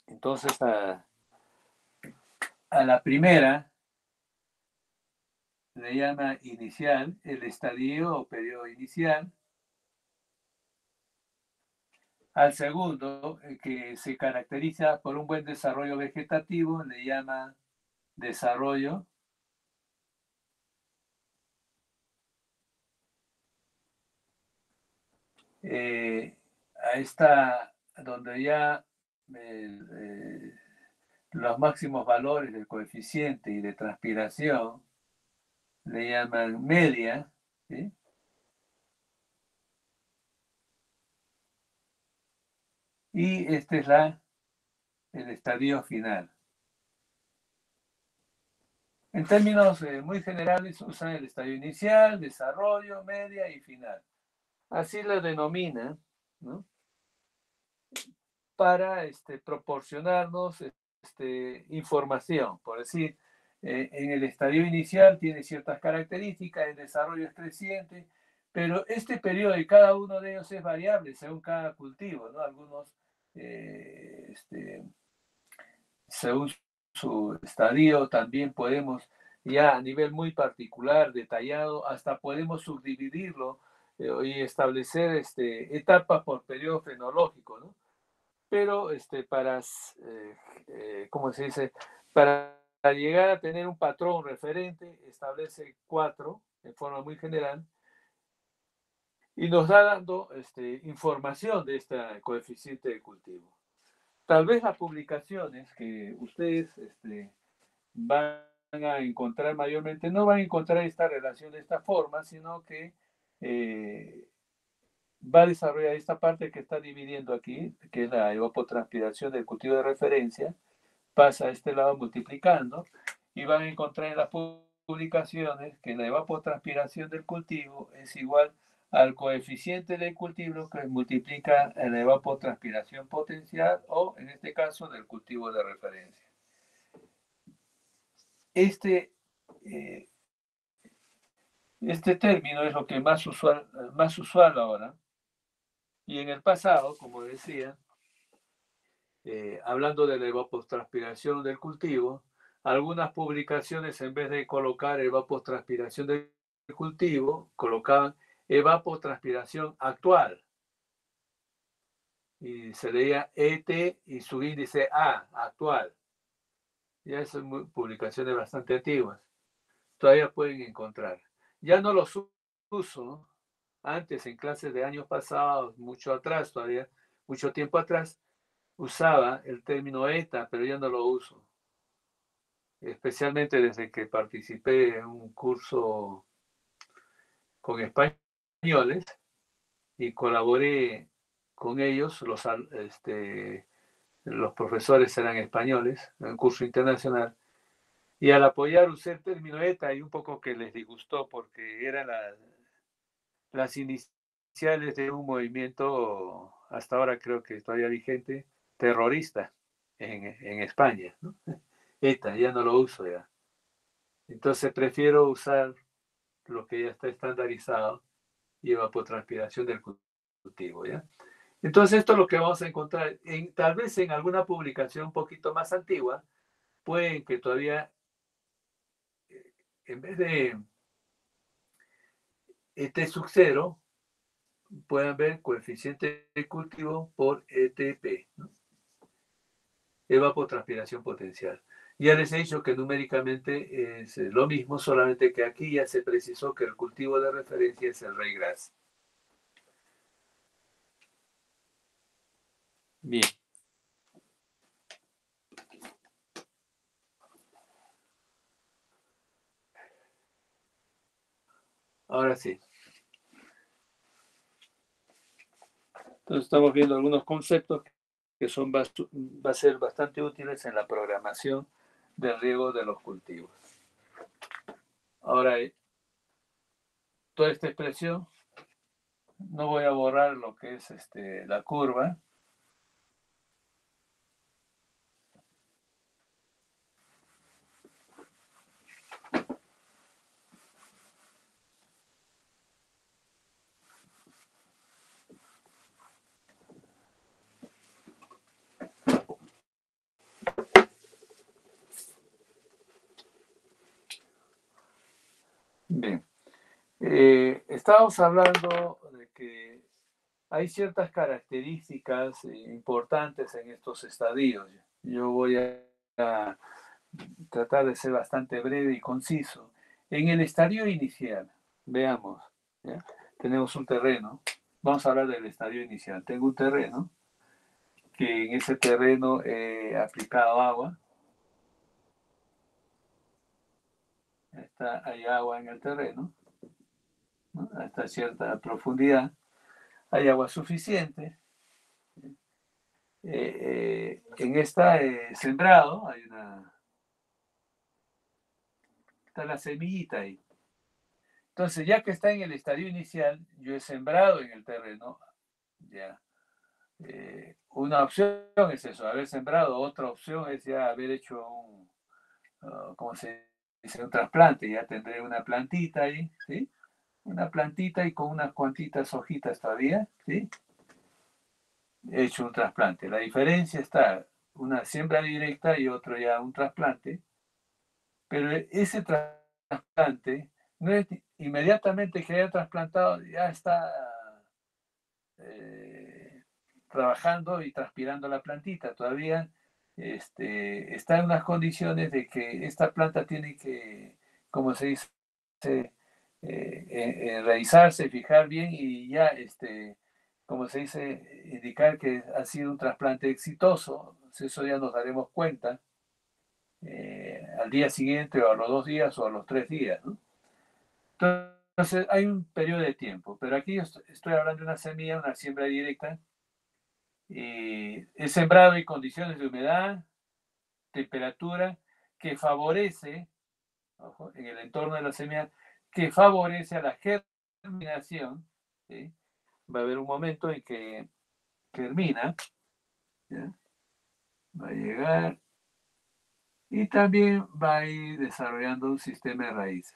Entonces, a la primera le llama inicial, el estadio o periodo inicial. Al segundo, que se caracteriza por un buen desarrollo vegetativo, le llama desarrollo. A esta, donde ya los máximos valores del coeficiente y de transpiración le llaman media, ¿sí? Y este es el estadio final. En términos muy generales usan el estadio inicial, desarrollo, media y final. Así lo denomina, ¿no?, para proporcionarnos información. Por decir, en el estadio inicial tiene ciertas características, el desarrollo es creciente, pero este periodo de cada uno de ellos es variable según cada cultivo, ¿no? Algunos, según su estadio, también podemos, ya a nivel muy particular, detallado, hasta podemos subdividirlo y establecer etapas por periodo fenológico, ¿no? Pero ¿cómo se dice? Para llegar a tener un patrón referente, establece 4 en forma muy general y nos da dando información de este coeficiente de cultivo. Tal vez las publicaciones que ustedes van a encontrar mayormente, no van a encontrar esta relación de esta forma, sino que va a desarrollar esta parte que está dividiendo aquí, que es la evapotranspiración del cultivo de referencia, pasa a este lado multiplicando, y van a encontrar en las publicaciones que la evapotranspiración del cultivo es igual al coeficiente del cultivo que multiplica la evapotranspiración potencial o, en este caso, del cultivo de referencia. Este término es lo que más usual ahora. Y en el pasado, como decía, hablando de la evapotranspiración del cultivo, algunas publicaciones, en vez de colocar evapotranspiración del cultivo, colocaban evapotranspiración actual. Y se leía ET y su índice A, actual. Ya son publicaciones bastante antiguas. Todavía pueden encontrar. Ya no los uso. Antes, en clases de años pasados, mucho atrás, todavía, mucho tiempo atrás, usaba el término ETA, pero ya no lo uso. Especialmente desde que participé en un curso con españoles y colaboré con ellos, los profesores eran españoles, en un curso internacional, y al apoyar usé el término ETA y un poco que les disgustó porque eran las iniciales de un movimiento, hasta ahora creo que todavía vigente, terrorista en España, ¿no? ETA, ya no lo uso ya. Entonces prefiero usar lo que ya está estandarizado y evapotranspiración del cultivo, ¿ya? Entonces esto es lo que vamos a encontrar. Tal vez en alguna publicación un poquito más antigua, pueden que todavía, en vez de sub 0, puedan ver coeficiente de cultivo por ETP, ¿no? Evapotranspiración potencial. Ya les he dicho que numéricamente es lo mismo, solamente que aquí ya se precisó que el cultivo de referencia es el ryegrass. Bien. Ahora sí. Entonces estamos viendo algunos conceptos que va a ser bastante útiles en la programación del riego de los cultivos. Ahora, toda esta expresión, no voy a borrar lo que es la curva. Bien. Estábamos hablando de que hay ciertas características importantes en estos estadios. Yo voy a tratar de ser bastante breve y conciso. En el estadio inicial, veamos, ¿ya? Tenemos un terreno. Vamos a hablar del estadio inicial. Tengo un terreno que en ese terreno he aplicado agua. Hay agua en el terreno, ¿no? Hasta cierta profundidad. Hay agua suficiente. En este sembrado está la semillita ahí. Entonces, ya que está en el estadio inicial, yo he sembrado en el terreno, ya. Una opción es eso, haber sembrado. Otra opción es ya haber hecho ¿cómo se dice? Un trasplante. Ya tendré una plantita ahí, ¿sí? Una plantita y con unas cuantitas hojitas todavía, ¿sí? He hecho un trasplante. La diferencia está una siembra directa y otro ya un trasplante. Pero ese trasplante No es inmediatamente que haya trasplantado, ya está trabajando y transpirando la plantita. Todavía está en unas condiciones de que esta planta tiene que, como se dice, enraizarse, fijar bien y ya, como se dice, indicar que ha sido un trasplante exitoso. Eso ya nos daremos cuenta al día siguiente o a los 2 días o a los 3 días, ¿no? Entonces hay un periodo de tiempo, pero aquí estoy hablando de una semilla, una siembra directa. Es sembrado en condiciones de humedad, temperatura, que favorece, ojo, en el entorno de la semilla, que favorece a la germinación. ¿Sí? Va a haber un momento en que germina, ¿ya? Va a llegar y también va a ir desarrollando un sistema de raíces.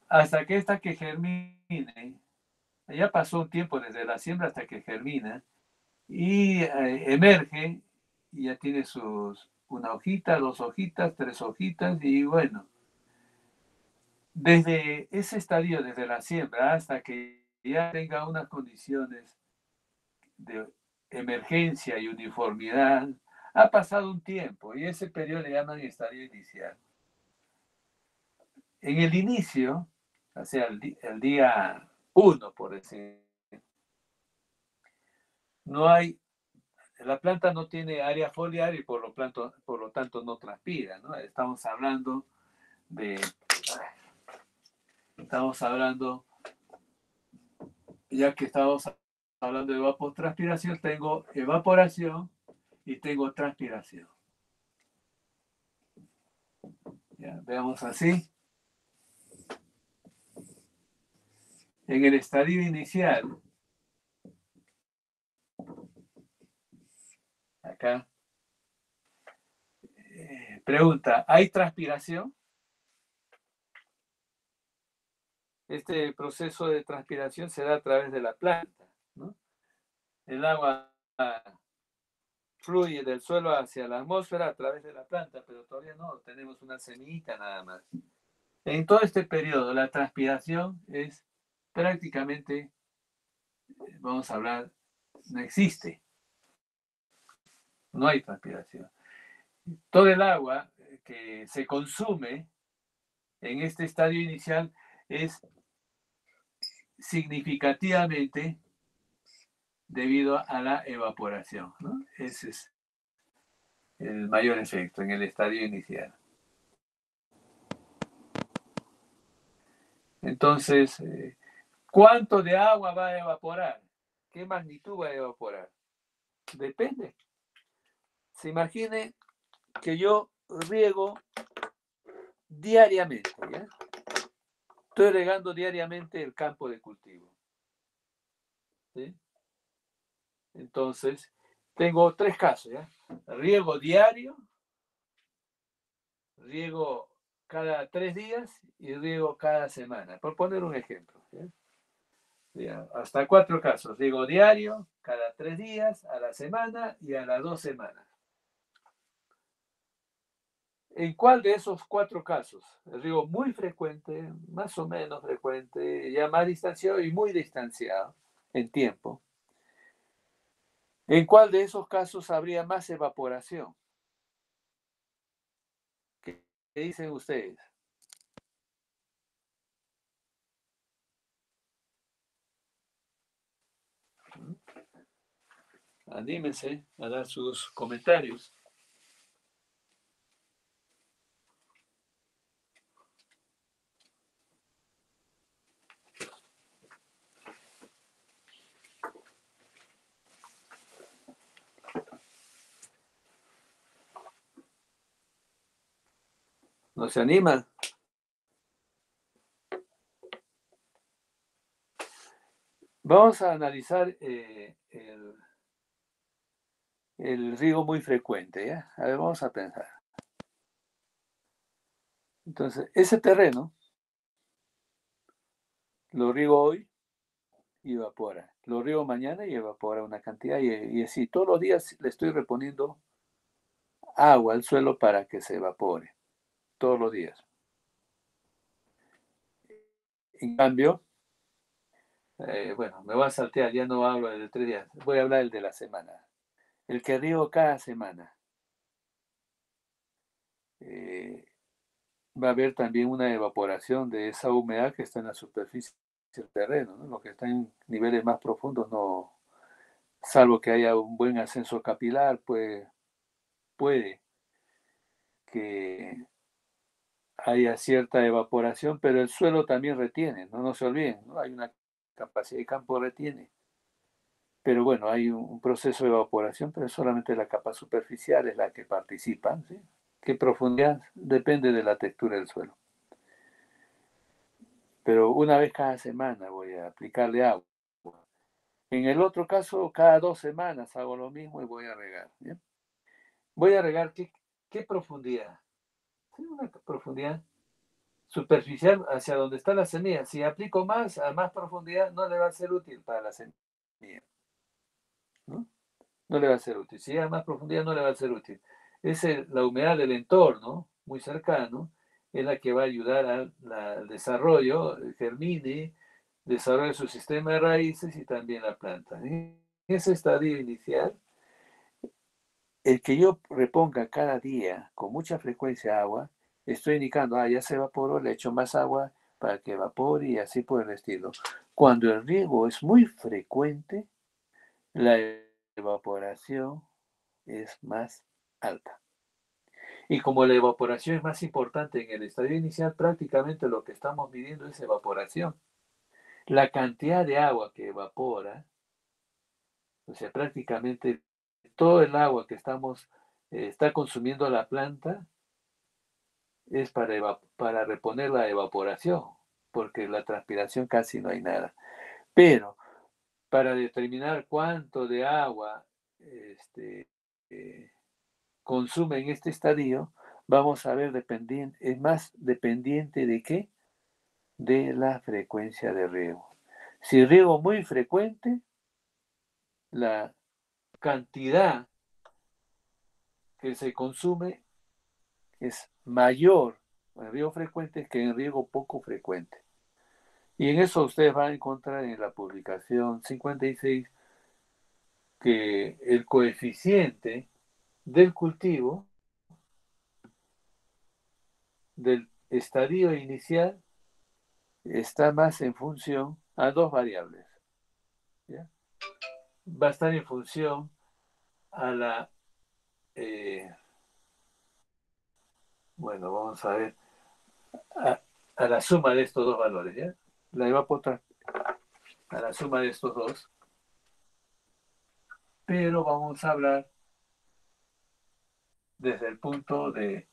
Hasta que esta que germine, ya pasó un tiempo desde la siembra hasta que germina y emerge y ya tiene una hojita, 2 hojitas, 3 hojitas y bueno, desde ese estadio, desde la siembra hasta que ya tenga unas condiciones de emergencia y uniformidad, ha pasado un tiempo y ese periodo le llaman estadio inicial. En el inicio, o sea, el día 1, por decir, no hay, la planta no tiene área foliar y por lo tanto no transpira, ¿no? Estamos hablando ya que estamos hablando de evapotranspiración, tengo evaporación y tengo transpiración. Ya, veamos así. En el estadio inicial, acá, pregunta, ¿hay transpiración? Este proceso de transpiración se da a través de la planta, ¿no? El agua fluye del suelo hacia la atmósfera a través de la planta, pero todavía no, tenemos una semillita nada más. En todo este periodo, la transpiración es prácticamente, vamos a hablar, no existe, no hay transpiración. Todo el agua que se consume en este estadio inicial es significativamente debido a la evaporación, ¿no? Ese es el mayor efecto en el estadio inicial. Entonces, ¿cuánto de agua va a evaporar? ¿Qué magnitud va a evaporar? Depende. Se imagine que yo riego diariamente, ¿ya? Estoy regando diariamente el campo de cultivo, ¿sí? Entonces, tengo 3 casos, ¿ya? Riego diario, riego cada 3 días y riego cada semana, por poner un ejemplo, ¿ya? Ya, hasta 4 casos. Riego diario, cada 3 días, a la semana y a las 2 semanas. ¿En cuál de esos 4 casos? El riego muy frecuente, más o menos frecuente, ya más distanciado y muy distanciado en tiempo. ¿En cuál de esos casos habría más evaporación? ¿Qué dicen ustedes? Anímense a dar sus comentarios. ¿No se animan? Vamos a analizar el riego muy frecuente, ¿ya? A ver, vamos a pensar. Entonces, ese terreno lo riego hoy y evapora. Lo riego mañana y evapora una cantidad y así. Todos los días le estoy reponiendo agua al suelo para que se evapore. Todos los días. En cambio, bueno, me voy a saltear, ya no hablo del de 3 días, voy a hablar del de la semana. El que riego cada semana. Va a haber también una evaporación de esa humedad que está en la superficie del terreno, ¿no? Lo que está en niveles más profundos, no, salvo que haya un buen ascenso capilar, pues puede que haya cierta evaporación, pero el suelo también retiene, no se olviden, ¿no? Hay una capacidad de campo retiene. Pero bueno, hay un proceso de evaporación, pero solamente la capa superficial es la que participa, ¿sí? ¿Qué profundidad? Depende de la textura del suelo. Pero una vez cada semana voy a aplicarle agua. En el otro caso, cada 2 semanas hago lo mismo y voy a regar. ¿Bien? Voy a regar ¿qué profundidad? ¿Sí? Una profundidad superficial hacia donde está la semilla. Si aplico más, a más profundidad, no le va a ser útil para la semilla. ¿No? No le va a ser útil. Si a más profundidad, no le va a ser útil. Es la humedad del entorno, muy cercano, es la que va a ayudar al desarrollo, germine, desarrolle su sistema de raíces y también la planta. En ese estadio inicial, el que yo reponga cada día con mucha frecuencia agua, estoy indicando, ya se evaporó, le echo más agua para que evapore y así por el estilo. Cuando el riego es muy frecuente, la evaporación es más alta. Y como la evaporación es más importante en el estadio inicial, prácticamente lo que estamos midiendo es evaporación. La cantidad de agua que evapora, o sea, prácticamente todo el agua que está consumiendo la planta es para reponer la evaporación, porque la transpiración casi no hay nada. Pero para determinar cuánto de agua consume en este estadio, vamos a ver, es más dependiente de qué, de la frecuencia de riego. Si riego muy frecuente, la cantidad que se consume es mayor en riego frecuente que en riego poco frecuente. Y en eso ustedes van a encontrar en la publicación 56 que el coeficiente del cultivo del estadio inicial está más en función a dos variables. ¿Ya? Va a estar en función a la, bueno, vamos a ver, a la suma de estos dos valores, ¿ya? La evapotranspiración, a la suma de estos dos, pero vamos a hablar desde el punto de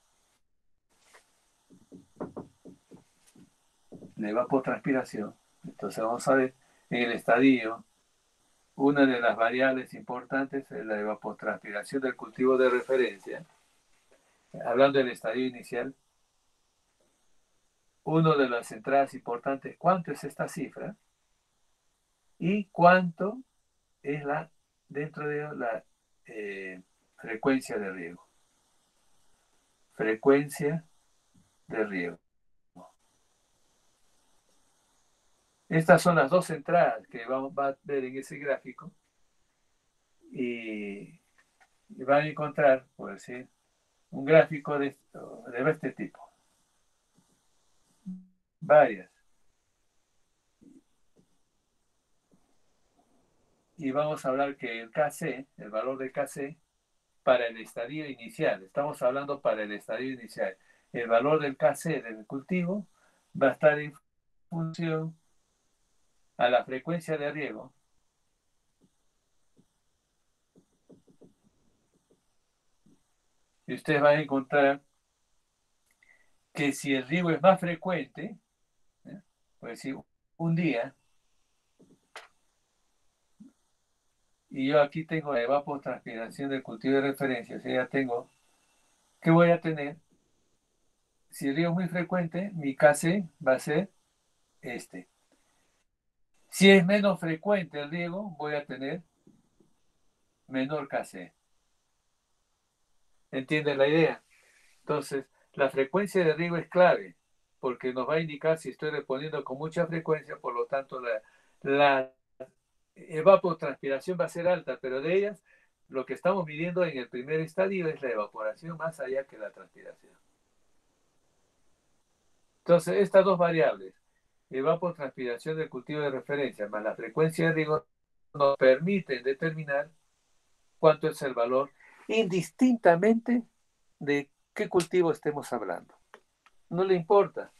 la evapotranspiración. Entonces vamos a ver en el estadio, una de las variables importantes es la evapotranspiración del cultivo de referencia. Hablando del estadio inicial, una de las entradas importantes, ¿cuánto es esta cifra? Y cuánto es dentro de la frecuencia de riego. Frecuencia de riego. Estas son las dos entradas que va a ver en ese gráfico y van a encontrar, por decir, un gráfico de este tipo. Varias. Y vamos a hablar que el KC, el valor de KC, para el estadio inicial, estamos hablando para el estadio inicial, el valor del KC del cultivo va a estar en función a la frecuencia de riego. Y ustedes van a encontrar que si el riego es más frecuente, por decir un día, y yo aquí tengo la evapotranspiración del cultivo de referencia, o sea, ya tengo, ¿qué voy a tener? Si el riego es muy frecuente, mi KC va a ser este. Si es menos frecuente el riego, voy a tener menor KC. ¿Entienden la idea? Entonces, la frecuencia de riego es clave. porque nos va a indicar si estoy reponiendo con mucha frecuencia, por lo tanto la evapotranspiración va a ser alta, pero de ellas lo que estamos midiendo en el primer estadio es la evaporación más allá que la transpiración. Entonces, estas dos variables, evapotranspiración del cultivo de referencia más la frecuencia de riego, nos permiten determinar cuánto es el valor, indistintamente de qué cultivo estemos hablando. No le importa,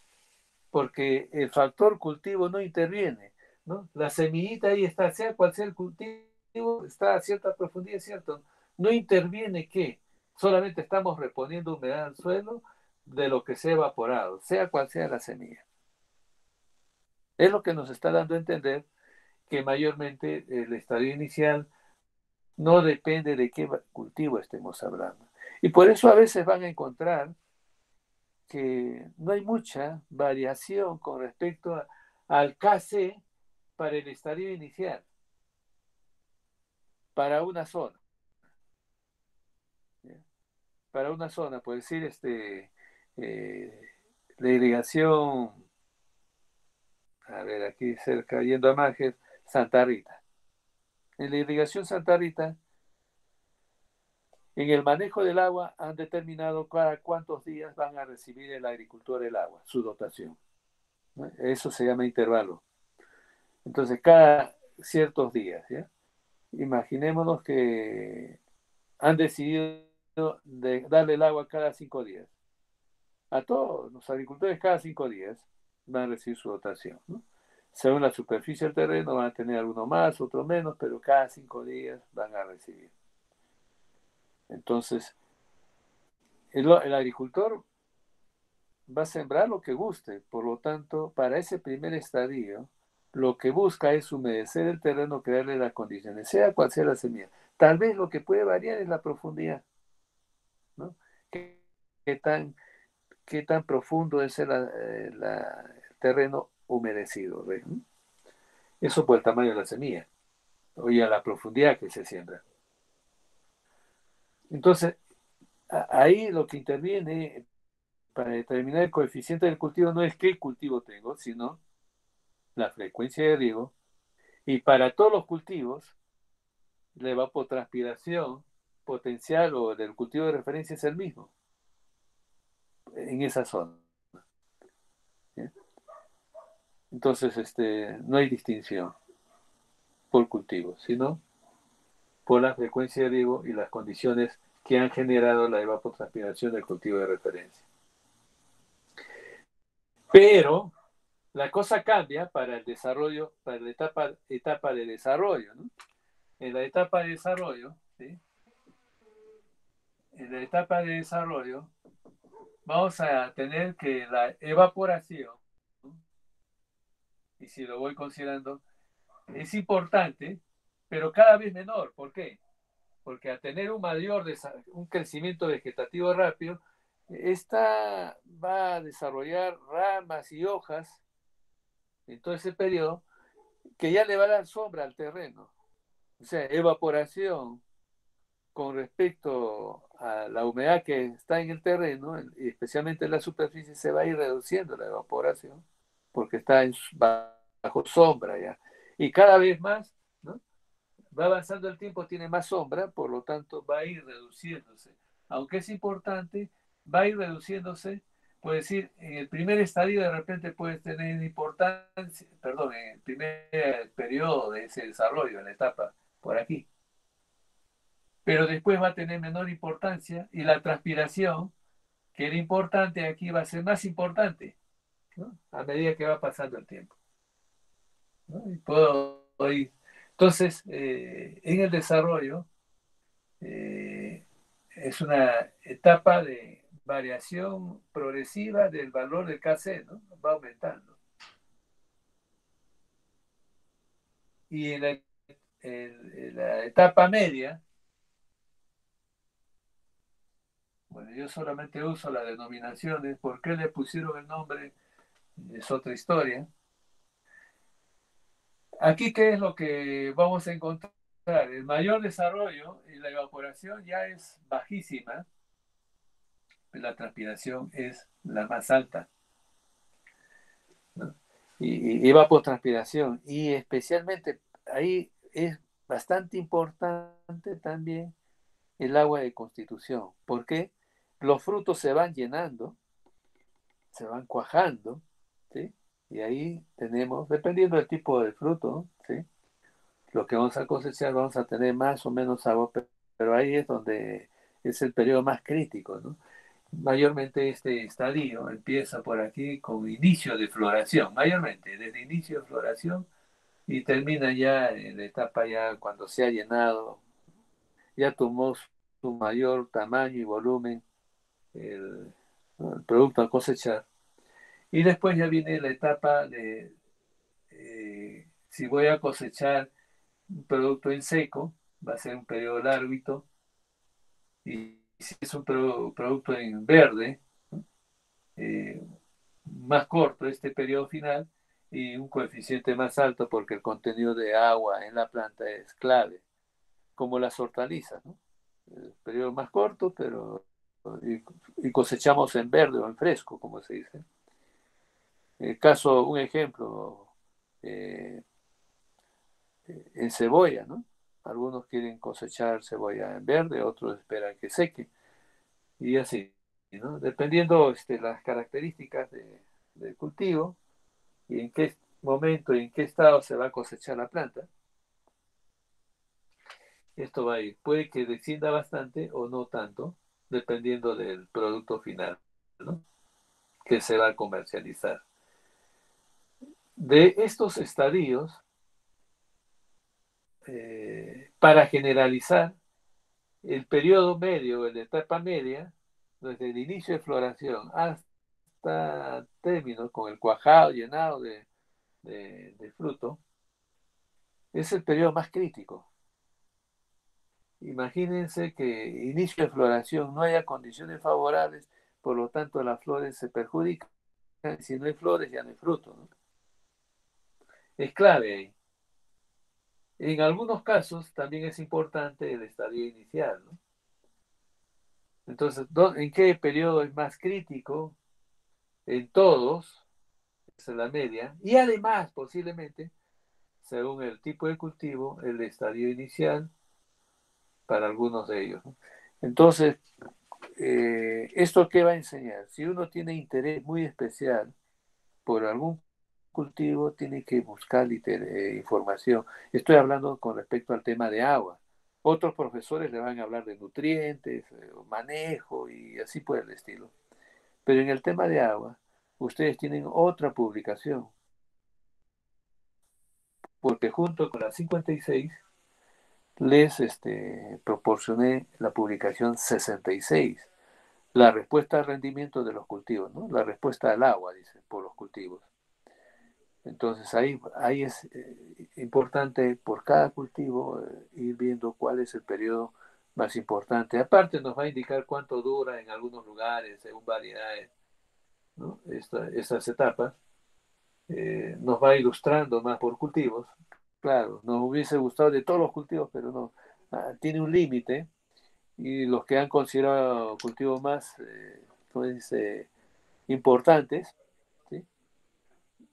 porque el factor cultivo no interviene, ¿no? La semillita ahí está, sea cual sea el cultivo, está a cierta profundidad, ¿cierto? No interviene qué, solamente estamos reponiendo humedad al suelo de lo que se ha evaporado, sea cual sea la semilla. Es lo que nos está dando a entender que mayormente el estadio inicial no depende de qué cultivo estemos hablando. Y por eso a veces van a encontrar que no hay mucha variación con respecto al KC para el estadio inicial, para una zona. ¿Ya? Para una zona, por decir, eh, la irrigación, a ver, aquí cerca, yendo a Máger, Santa Rita. En la irrigación Santa Rita, en el manejo del agua han determinado cada cuántos días van a recibir el agricultor el agua, su dotación, ¿no? Eso se llama intervalo. Entonces, cada ciertos días, ¿ya? Imaginémonos que han decidido de darle el agua cada 5 días. A todos los agricultores cada 5 días van a recibir su dotación, ¿no? Según la superficie del terreno van a tener alguno más, otro menos, pero cada 5 días van a recibir. Entonces, el agricultor va a sembrar lo que guste, por lo tanto, para ese primer estadio, lo que busca es humedecer el terreno, crearle las condiciones, sea cual sea la semilla. Tal vez lo que puede variar es la profundidad, ¿no? ¿Qué, qué tan, qué tan profundo es el terreno humedecido? ¿Ve? Eso por el tamaño de la semilla, o ya la profundidad que se siembra. Entonces, ahí lo que interviene para determinar el coeficiente del cultivo no es qué cultivo tengo, sino la frecuencia de riego. Y para todos los cultivos, la evapotranspiración potencial o del cultivo de referencia es el mismo en esa zona. ¿Sí? Entonces, no hay distinción por cultivo, sino por la frecuencia de riego y las condiciones que han generado la evapotranspiración del cultivo de referencia. Pero la cosa cambia para el desarrollo, para la etapa de desarrollo, ¿no? En la etapa de desarrollo, ¿sí? En la etapa de desarrollo vamos a tener que la evaporación, ¿no? Y si lo voy considerando, es importante, pero cada vez menor. ¿Por qué? Porque al tener un crecimiento vegetativo rápido, esta va a desarrollar ramas y hojas en todo ese periodo que ya le va a dar sombra al terreno. O sea, evaporación con respecto a la humedad que está en el terreno, y especialmente en la superficie, se va a ir reduciendo la evaporación porque está bajo sombra ya. Y cada vez más, ¿no? Va avanzando el tiempo, tiene más sombra, por lo tanto va a ir reduciéndose. Aunque es importante, va a ir reduciéndose. Puede decir, en el primer estadio de repente puede tener importancia, perdón, en el primer periodo de ese desarrollo, en la etapa por aquí. Pero después va a tener menor importancia y la transpiración, que era importante aquí, va a ser más importante, ¿no? A medida que va pasando el tiempo, ¿no? Y puedo ir. Entonces, en el desarrollo, es una etapa de variación progresiva del valor del KC, ¿no? Va aumentando. Y en la etapa media, bueno, yo solamente uso las denominaciones. ¿Por qué le pusieron el nombre? Es otra historia. Aquí, ¿qué es lo que vamos a encontrar? El mayor desarrollo y la evaporación ya es bajísima, la transpiración es la más alta. ¿no? Y evapotranspiración. Y especialmente ahí es bastante importante también el agua de constitución. ¿Por qué? Los frutos se van llenando, se van cuajando, ¿sí? Y ahí tenemos, dependiendo del tipo de fruto, ¿sí? Lo que vamos a cosechar, vamos a tener más o menos agua, pero ahí es donde es el periodo más crítico, ¿no? Mayormente este estadio empieza por aquí con inicio de floración, mayormente desde inicio de floración y termina ya en la etapa ya cuando se ha llenado, ya tomó su mayor tamaño y volumen el, ¿no? El producto a cosechar. Y después ya viene la etapa de si voy a cosechar un producto en seco, va a ser un periodo larguito, y si es un producto en verde, ¿no? eh, más corto este periodo final y un coeficiente más alto porque el contenido de agua en la planta es clave, como las hortalizas, ¿no? El periodo más corto, pero y cosechamos en verde o en fresco, como se dice. El caso, un ejemplo, eh, en cebolla, ¿no? Algunos quieren cosechar cebolla en verde, otros esperan que seque, y así, ¿no? Dependiendo las características del cultivo y en qué momento y en qué estado se va a cosechar la planta, esto va a ir. Puede que descienda bastante o no tanto, dependiendo del producto final, ¿no? Que se va a comercializar. De estos estadios, para generalizar, el periodo medio, la etapa media, desde el inicio de floración hasta término, con el cuajado llenado de fruto, es el periodo más crítico. Imagínense que inicio de floración no haya condiciones favorables, por lo tanto las flores se perjudican, si no hay flores ya no hay fruto, ¿no? Es clave ahí. En algunos casos también es importante el estadio inicial, ¿no? Entonces, ¿en qué periodo es más crítico? En todos, esa es la media, y además posiblemente, según el tipo de cultivo, el estadio inicial para algunos de ellos, ¿no? Entonces, ¿esto qué va a enseñar? Si uno tiene interés muy especial por algún cultivo, tiene que buscar información. Estoy hablando con respecto al tema de agua. Otros profesores le van a hablar de nutrientes, manejo y así por el estilo. Pero en el tema de agua, ustedes tienen otra publicación, porque junto con la 56 les proporcioné la publicación 66, la respuesta al rendimiento de los cultivos, ¿no? La respuesta al agua, dice, por los cultivos. Entonces ahí es importante por cada cultivo ir viendo cuál es el periodo más importante. Aparte nos va a indicar cuánto dura en algunos lugares, según variedades, ¿no? Estas etapas. Nos va ilustrando más por cultivos. Claro, nos hubiese gustado de todos los cultivos, pero no. Tiene un límite y los que han considerado cultivos más pues, importantes, ¿sí?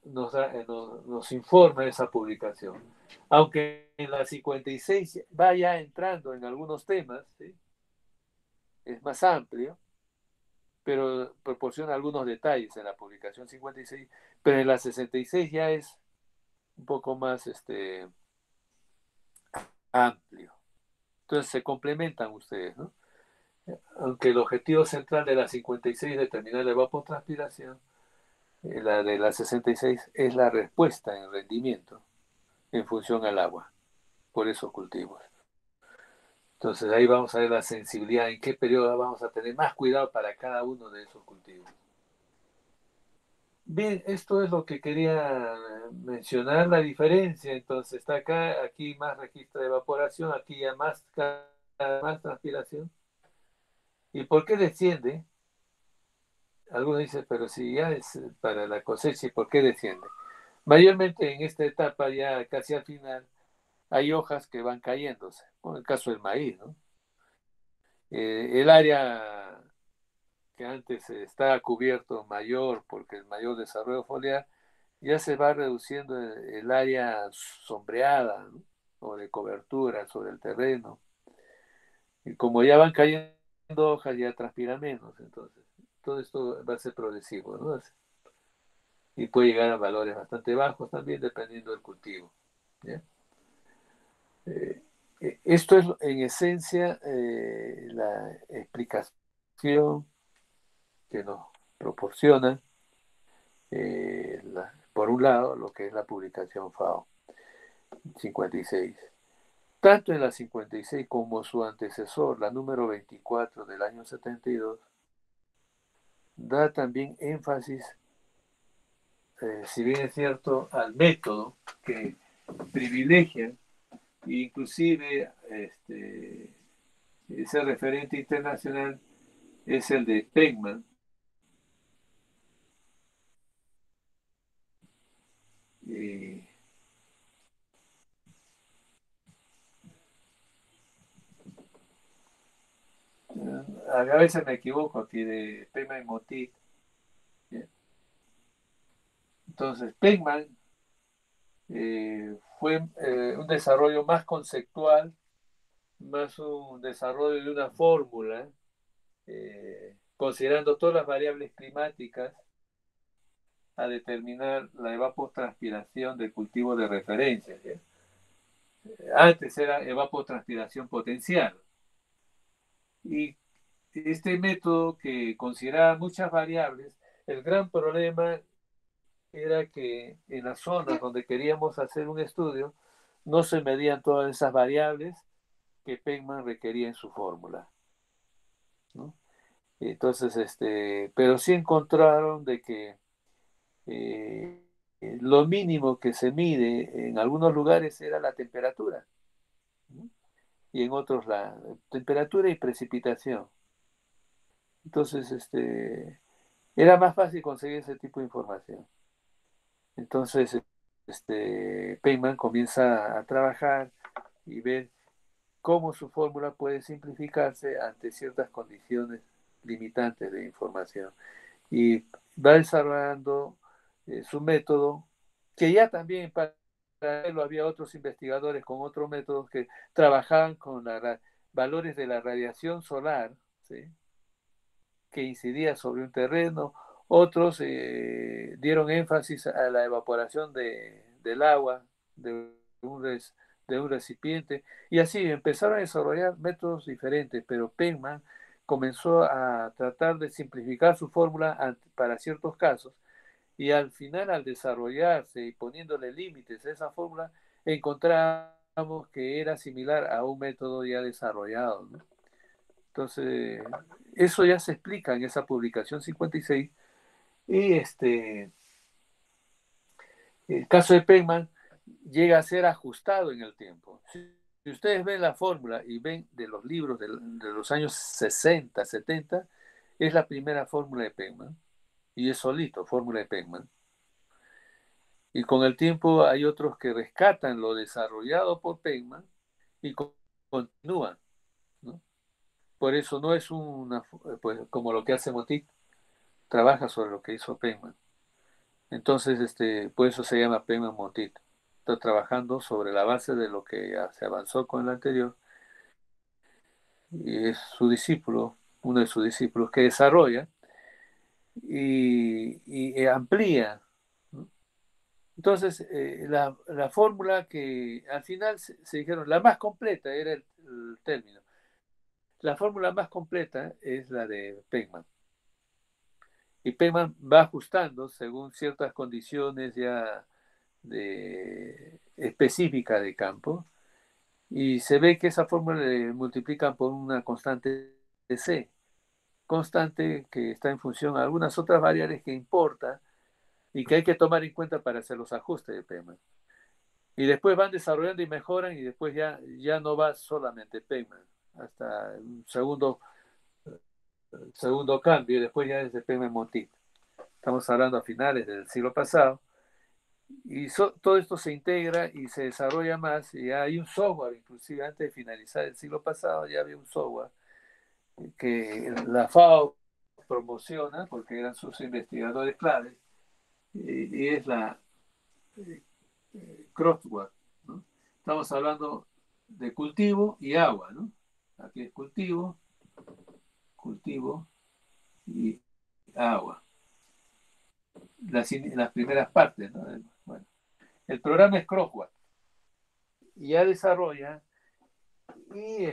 Nos informa esa publicación. Aunque en la 56 vaya entrando en algunos temas, ¿sí? Es más amplio, pero proporciona algunos detalles en la publicación 56, pero en la 66 ya es un poco más amplio. Entonces se complementan ustedes, ¿no? Aunque el objetivo central de la 56 es determinar la evapotranspiración, la de la 66 es la respuesta en rendimiento en función al agua por esos cultivos. Entonces ahí vamos a ver la sensibilidad, en qué periodo vamos a tener más cuidado para cada uno de esos cultivos. Bien, esto es lo que quería mencionar, la diferencia. Entonces está acá, aquí más registro de evaporación, aquí ya más transpiración. ¿Y por qué desciende? Algunos dicen, pero si ya es para la cosecha, ¿y por qué desciende? Mayormente en esta etapa, ya casi al final, hay hojas que van cayéndose, como en el caso del maíz, ¿no? El área que antes estaba cubierto mayor porque el mayor desarrollo foliar, ya se va reduciendo el área sombreada, ¿no? O de cobertura sobre el terreno. Y como ya van cayendo hojas, ya transpira menos. Entonces, todo esto va a ser progresivo, ¿no? Y puede llegar a valores bastante bajos también, dependiendo del cultivo. ¿Ya? Eh, Esto es en esencia la explicación que nos proporciona, por un lado, lo que es la publicación FAO 56. Tanto en la 56 como su antecesor, la número 24 del año 72, da también énfasis, si bien es cierto, al método que privilegia, inclusive ese referente internacional es el de Pegman. Eh, a veces me equivoco aquí de Pegman y Motit. Entonces, Pegman fue un desarrollo más conceptual, más un desarrollo de una fórmula, considerando todas las variables climáticas a determinar la evapotranspiración del cultivo de referencia. ¿Sí? Antes era evapotranspiración potencial. Y este método que consideraba muchas variables, el gran problema era que en las zonas donde queríamos hacer un estudio no se medían todas esas variables que Pegman requería en su fórmula, ¿no? Entonces, pero sí encontraron de que eh, lo mínimo que se mide en algunos lugares era la temperatura, ¿no? Y en otros la temperatura y precipitación. Entonces, era más fácil conseguir ese tipo de información. Entonces, Payman comienza a trabajar y ver cómo su fórmula puede simplificarse ante ciertas condiciones limitantes de información. Y va desarrollando su método, que ya también para paralelo había otros investigadores con otros métodos que trabajaban con valores de la radiación solar, ¿sí? Que incidía sobre un terreno. Otros dieron énfasis a la evaporación del agua de un, de un recipiente. Y así empezaron a desarrollar métodos diferentes, pero Penman comenzó a tratar de simplificar su fórmula para ciertos casos y al final, al desarrollarse y poniéndole límites a esa fórmula, encontramos que era similar a un método ya desarrollado, ¿no? Entonces, eso ya se explica en esa publicación 56 y el caso de Penman llega a ser ajustado en el tiempo. Si ustedes ven la fórmula y ven de los libros de los años 60, 70, es la primera fórmula de Penman y es solito, fórmula de Penman. Y con el tiempo hay otros que rescatan lo desarrollado por Penman y continúan, ¿no? Por eso no es una, pues, como lo que hace Motit, trabaja sobre lo que hizo Penman. Entonces, por eso se llama Penman Motit. Está trabajando sobre la base de lo que ya se avanzó con el anterior y es su discípulo, uno de sus discípulos que desarrolla y amplía, ¿no? Entonces, la fórmula que al final se dijeron, la más completa era el término. La fórmula más completa es la de Penman. Y Penman va ajustando según ciertas condiciones ya específicas de campo. Y se ve que esa fórmula le multiplican por una constante de C. Constante que está en función a algunas otras variables que importa y que hay que tomar en cuenta para hacer los ajustes de Penman. Y después van desarrollando y mejoran y después ya no va solamente Penman, hasta un segundo cambio y después ya es de Penman Montit. Estamos hablando a finales del siglo pasado y todo esto se integra y se desarrolla más y hay un software, inclusive antes de finalizar el siglo pasado ya había un software que la FAO promociona porque eran sus investigadores claves y es la Crosswalk, ¿no? Estamos hablando de cultivo y agua, ¿no? Aquí es cultivo, cultivo y agua. Las primeras partes, ¿no? Bueno, el programa es Crosswalk y ya desarrolla y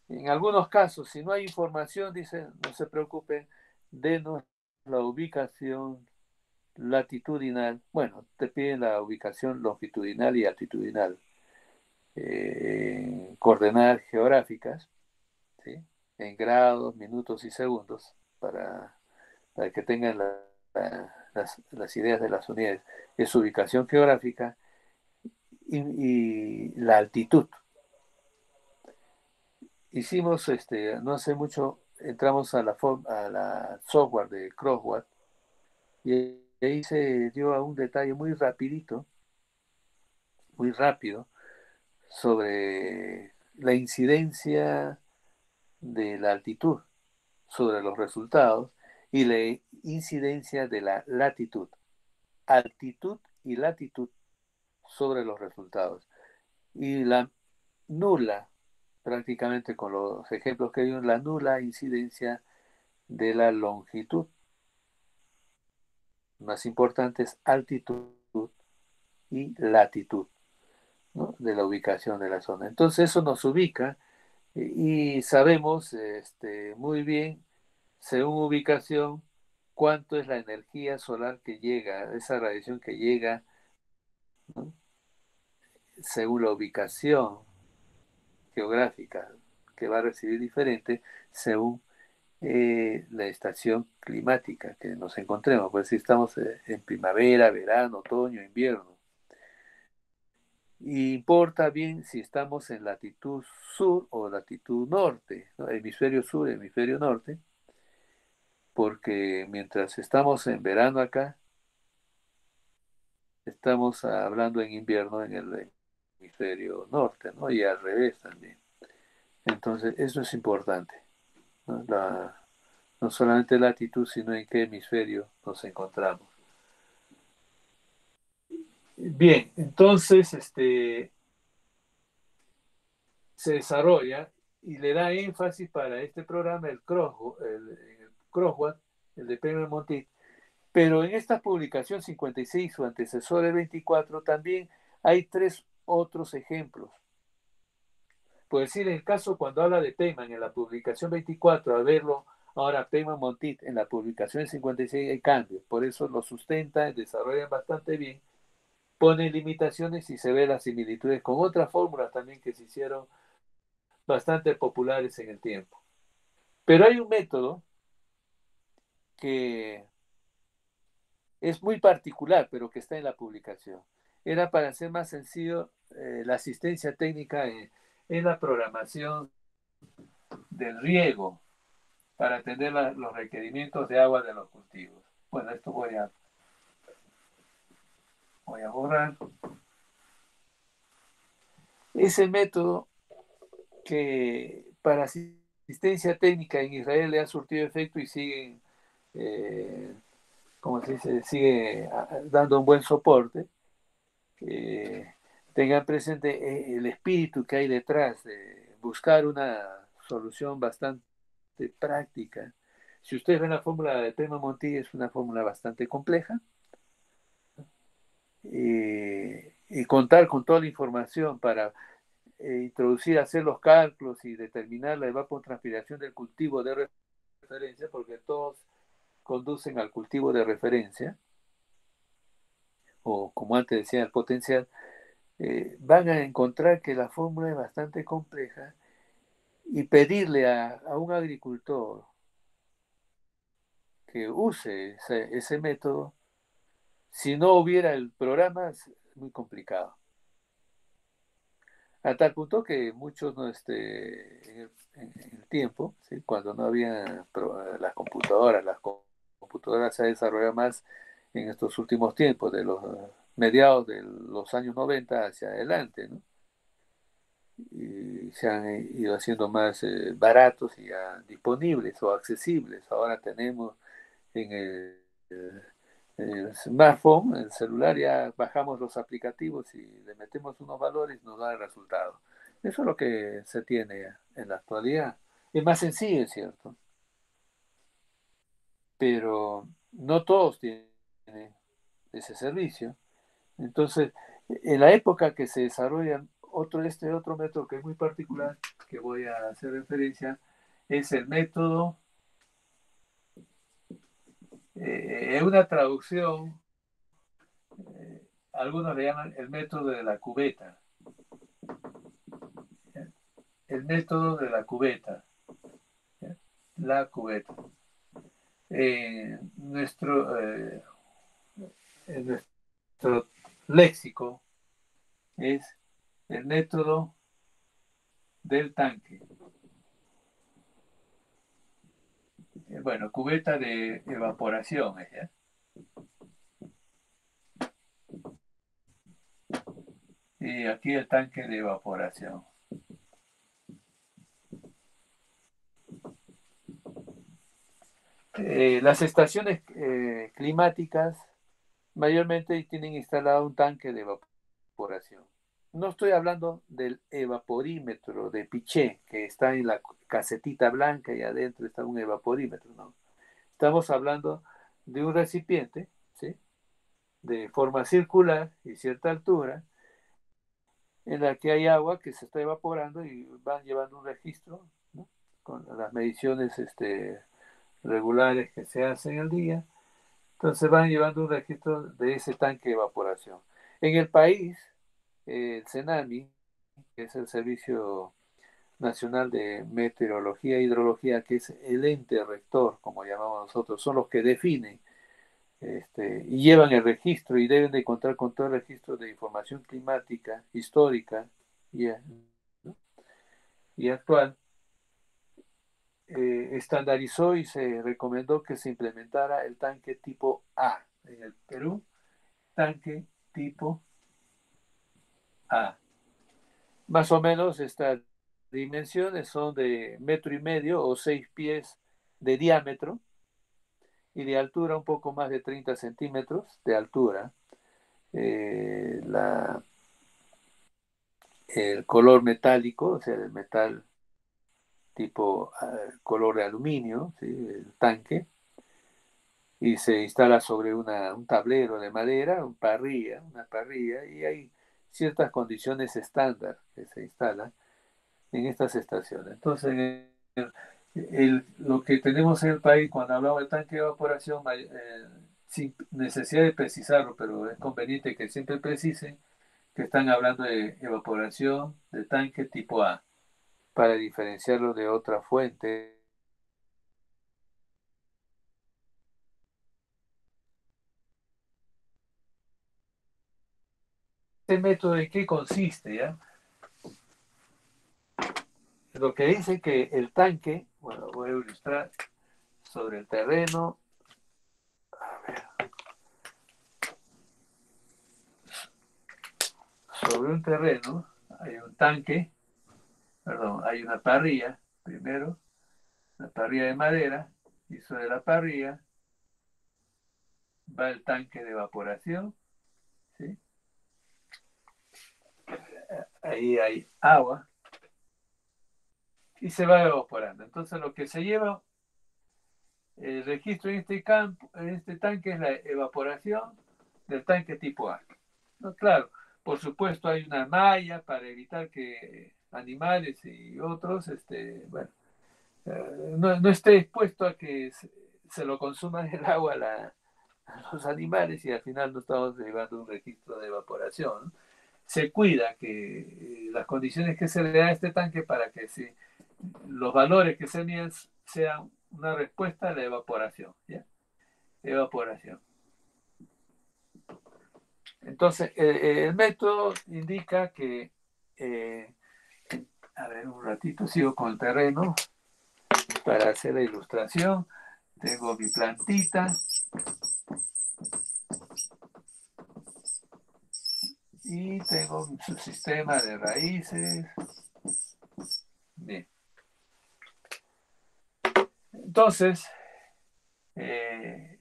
en algunos casos, si no hay información, dice, no se preocupen, denos la ubicación latitudinal. Bueno, te piden la ubicación longitudinal y altitudinal, coordenadas geográficas, ¿sí? En grados, minutos y segundos, para que tengan las ideas de las unidades. Es su ubicación geográfica y la altitud. Hicimos, no hace mucho, entramos a la software de Crosswalk y ahí se dio a un detalle muy rapidito, muy rápido, sobre la incidencia de la altitud sobre los resultados y la incidencia de la latitud, altitud y latitud sobre los resultados. Y la nula, prácticamente con los ejemplos que dio, la nula incidencia de la longitud. Más importante es altitud y latitud, ¿no? De la ubicación de la zona. Entonces eso nos ubica y sabemos muy bien, según ubicación, cuánto es la energía solar que llega, esa radiación que llega, ¿no? Según la ubicación geográfica que va a recibir diferente, según la estación climática que nos encontremos. Pues si estamos en primavera, verano, otoño, invierno. Y importa bien si estamos en latitud sur o latitud norte, ¿no? Hemisferio sur, hemisferio norte, porque mientras estamos en verano acá, estamos hablando en invierno en el hemisferio norte, ¿no? Y al revés también. Entonces, eso es importante, ¿no? No solamente latitud, sino en qué hemisferio nos encontramos. Bien, entonces, se desarrolla y le da énfasis para este programa el Crosswalk, el de Payment Montit. Pero en esta publicación 56, su antecesor el 24, también hay tres otros ejemplos. Por decir, en el caso cuando habla de Payman en la publicación 24, al verlo ahora Payman Montit en la publicación 56 hay cambios. Por eso lo sustentan, desarrollan bastante bien, ponen limitaciones y se ven las similitudes con otras fórmulas también que se hicieron bastante populares en el tiempo. Pero hay un método que es muy particular, pero que está en la publicación. Era para hacer más sencillo la asistencia técnica en la programación del riego para atender los requerimientos de agua de los cultivos. Bueno, esto voy a borrar. Ese método que para asistencia técnica en Israel le ha surtido efecto y sigue, como se dice, sigue dando un buen soporte. Tengan presente el espíritu que hay detrás de buscar una solución bastante práctica. Si ustedes ven la fórmula de Prima Monti, es una fórmula bastante compleja y contar con toda la información para introducir, hacer los cálculos y determinar la evapotranspiración del cultivo de referencia, porque todos conducen al cultivo de referencia, o como antes decía, el potencial, van a encontrar que la fórmula es bastante compleja y pedirle a un agricultor que use ese método, si no hubiera el programa, es muy complicado. A tal punto que muchos no, en el tiempo, ¿sí? Cuando no había las computadoras se han desarrollado más en estos últimos tiempos, de los mediados de los años 90 hacia adelante, ¿no? Y se han ido haciendo más baratos y disponibles o accesibles. Ahora tenemos en el smartphone, el celular, ya bajamos los aplicativos y le metemos unos valores y nos da el resultado. Eso es lo que se tiene en la actualidad. Es más sencillo, es cierto, pero no todos tienen ese servicio. Entonces, en la época que se desarrolla otro método que es muy particular, que voy a hacer referencia, es el método, es una traducción, algunos le llaman el método de la cubeta, el método de la cubeta, ¿ya? La cubeta. Nuestro, en nuestro léxico es el método del tanque. Bueno, cubeta de evaporación, ¿ya? Y aquí el tanque de evaporación. Las estaciones climáticas mayormente tienen instalado un tanque de evaporación. No estoy hablando del evaporímetro de Piché, que está en la casetita blanca y adentro está un evaporímetro, no. Estamos hablando de un recipiente, ¿sí? De forma circular y cierta altura, en la que hay agua que se está evaporando y van llevando un registro, ¿no? Con las mediciones regulares que se hacen al día. Entonces van llevando un registro de ese tanque de evaporación. En el país, el CENAMI, que es el Servicio Nacional de Meteorología e Hidrología, que es el ente rector, como llamamos nosotros, son los que definen y llevan el registro y deben de contar con todo el registro de información climática, histórica y, ¿no? y actual. Estandarizó y se recomendó que se implementara el tanque tipo A. En el Perú, tanque tipo A. Más o menos estas dimensiones son de 1,5 metros o 6 pies de diámetro y de altura un poco más de 30 centímetros de altura. Eh, la, el color metálico, o sea, el metal tipo color de aluminio, ¿sí? El tanque, y se instala sobre un tablero de madera, una parrilla, y hay ciertas condiciones estándar que se instalan en estas estaciones. Entonces, lo que tenemos en el país cuando hablamos de tanque de evaporación, sin necesidad de precisarlo, pero es conveniente que siempre precisen que están hablando de evaporación de tanque tipo A, para diferenciarlo de otra fuente. ¿Este método en qué consiste? ¿Ya? Lo que dice que el tanque, bueno, voy a ilustrar sobre el terreno, sobre un terreno, hay un tanque, perdón, hay una parrilla, primero, una parrilla de madera, y sobre la parrilla va el tanque de evaporación, ¿sí? Ahí hay agua y se va evaporando. Entonces lo que se lleva el registro en este campo, en este tanque es la evaporación del tanque tipo A. No, claro, por supuesto hay una malla para evitar que animales y otros, bueno, no esté expuesto a que se lo consuman el agua a los animales y al final no estamos llevando un registro de evaporación, ¿no? Se cuida que las condiciones que se le da a este tanque para que los valores que se miden sean una respuesta a la evaporación, ¿ya? Evaporación. Entonces, el método indica que, eh, a ver, un ratito sigo con el terreno para hacer la ilustración. Tengo mi plantita y tengo su sistema de raíces. Bien. Entonces, eh,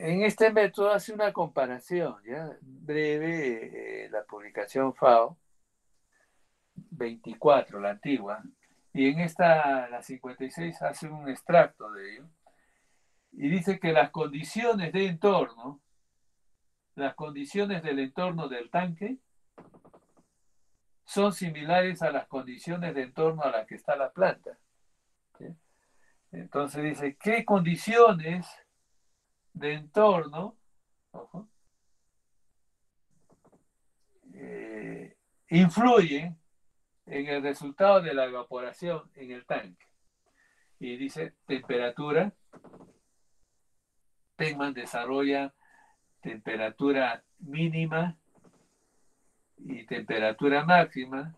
En este método hace una comparación, ¿ya? Breve, la publicación FAO 24, la antigua, y en esta, la 56, hace un extracto de ello, y dice que las condiciones de entorno, las condiciones del entorno del tanque, son similares a las condiciones de entorno a la que está la planta. ¿Sí? Entonces dice, ¿qué condiciones de entorno, ojo, influyen en el resultado de la evaporación en el tanque? Y dice, temperatura. Penman desarrolla temperatura mínima y temperatura máxima,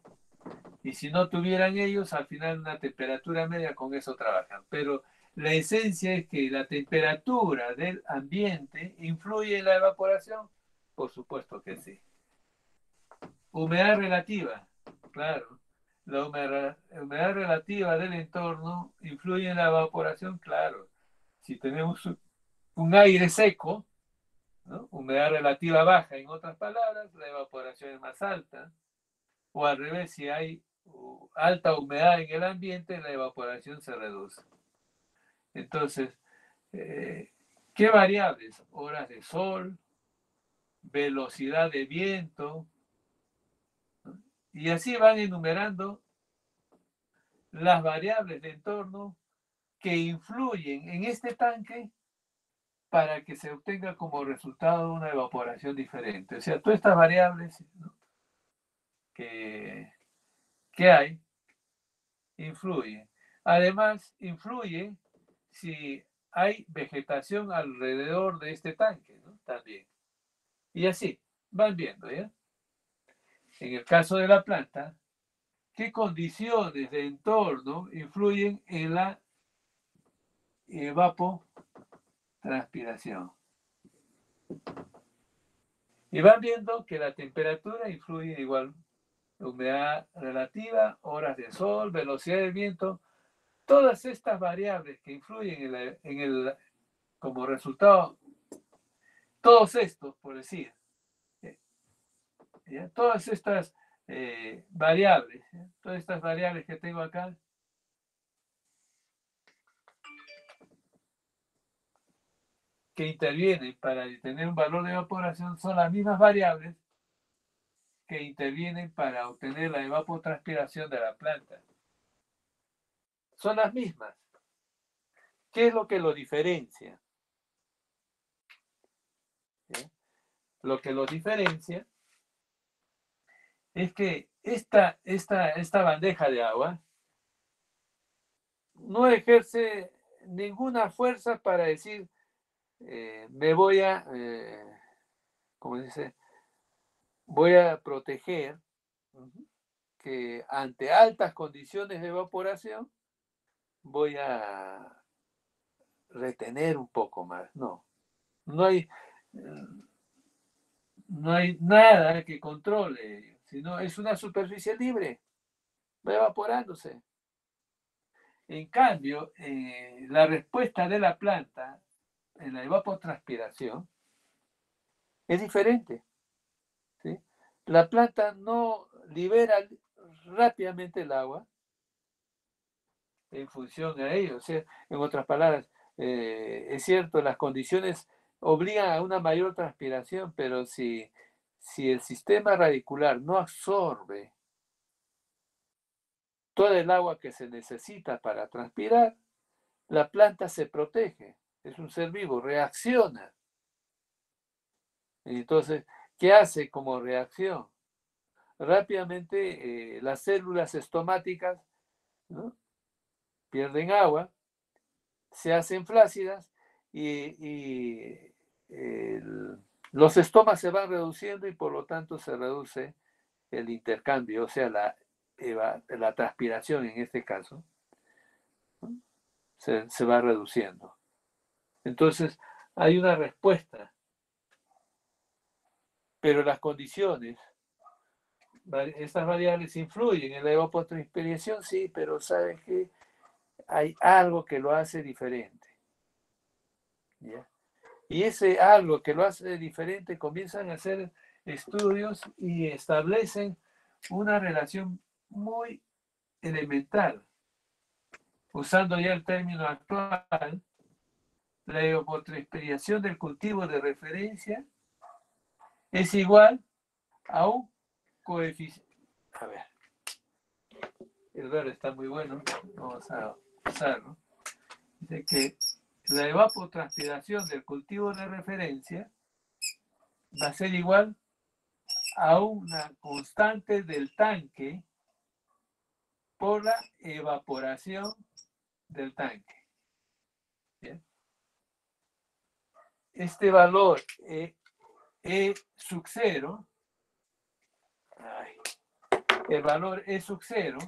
y si no tuvieran ellos, al final una temperatura media, con eso trabajan. Pero la esencia es que la temperatura del ambiente influye en la evaporación, por supuesto que sí. Humedad relativa, claro. La humedad relativa del entorno influye en la evaporación, claro. Si tenemos un aire seco, ¿no? Humedad relativa baja, en otras palabras, la evaporación es más alta. O al revés, si hay alta humedad en el ambiente, la evaporación se reduce. Entonces, ¿qué variables? Horas de sol, velocidad de viento, ¿no? Y así van enumerando las variables de entorno que influyen en este tanque para que se obtenga como resultado una evaporación diferente. O sea, todas estas variables, ¿no?, que hay, influyen. Además, influye si hay vegetación alrededor de este tanque, ¿no? También. Y así, van viendo, ¿ya? En el caso de la planta, ¿qué condiciones de entorno influyen en la evapotranspiración? Y van viendo que la temperatura influye igual. Humedad relativa, horas de sol, velocidad del viento, todas estas variables que influyen como resultado, todos estos, por decir, ¿ya? Todas estas variables, ¿ya? Todas estas variables que tengo acá, que intervienen para tener un valor de evaporación, son las mismas variables que intervienen para obtener la evapotranspiración de la planta. Son las mismas. ¿Qué es lo que lo diferencia? ¿Sí? Lo que lo diferencia es que esta bandeja de agua no ejerce ninguna fuerza para decir, me voy a, ¿cómo dice? Voy a proteger que ante altas condiciones de evaporación voy a retener un poco más. No, no hay, no hay nada que controle, sino es una superficie libre, va evaporándose. En cambio, la respuesta de la planta en la evapotranspiración es diferente, ¿sí? La planta no libera rápidamente el agua en función a ello. O sea, en otras palabras, es cierto, las condiciones obligan a una mayor transpiración, pero si el sistema radicular no absorbe toda el agua que se necesita para transpirar, la planta se protege. Es un ser vivo, reacciona. Entonces, ¿qué hace como reacción? Rápidamente las células estomáticas, ¿no?, pierden agua, se hacen flácidas y los estomas se van reduciendo y por lo tanto se reduce el intercambio, o sea, la transpiración en este caso, ¿no?, se va reduciendo. Entonces, hay una respuesta, pero las condiciones, estas variables influyen en la evapotranspiración, sí, pero ¿sabes qué? Hay algo que lo hace diferente, ¿ya? Y ese algo que lo hace diferente, comienzan a hacer estudios y establecen una relación muy elemental. Usando ya el término actual, la evapotranspiración del cultivo de referencia es igual a un coeficiente. A ver, el verde está muy bueno, vamos a usarlo. Dice que la evapotranspiración del cultivo de referencia va a ser igual a una constante del tanque por la evaporación del tanque. ¿Bien? Este valor E sub 0, el valor E sub 0,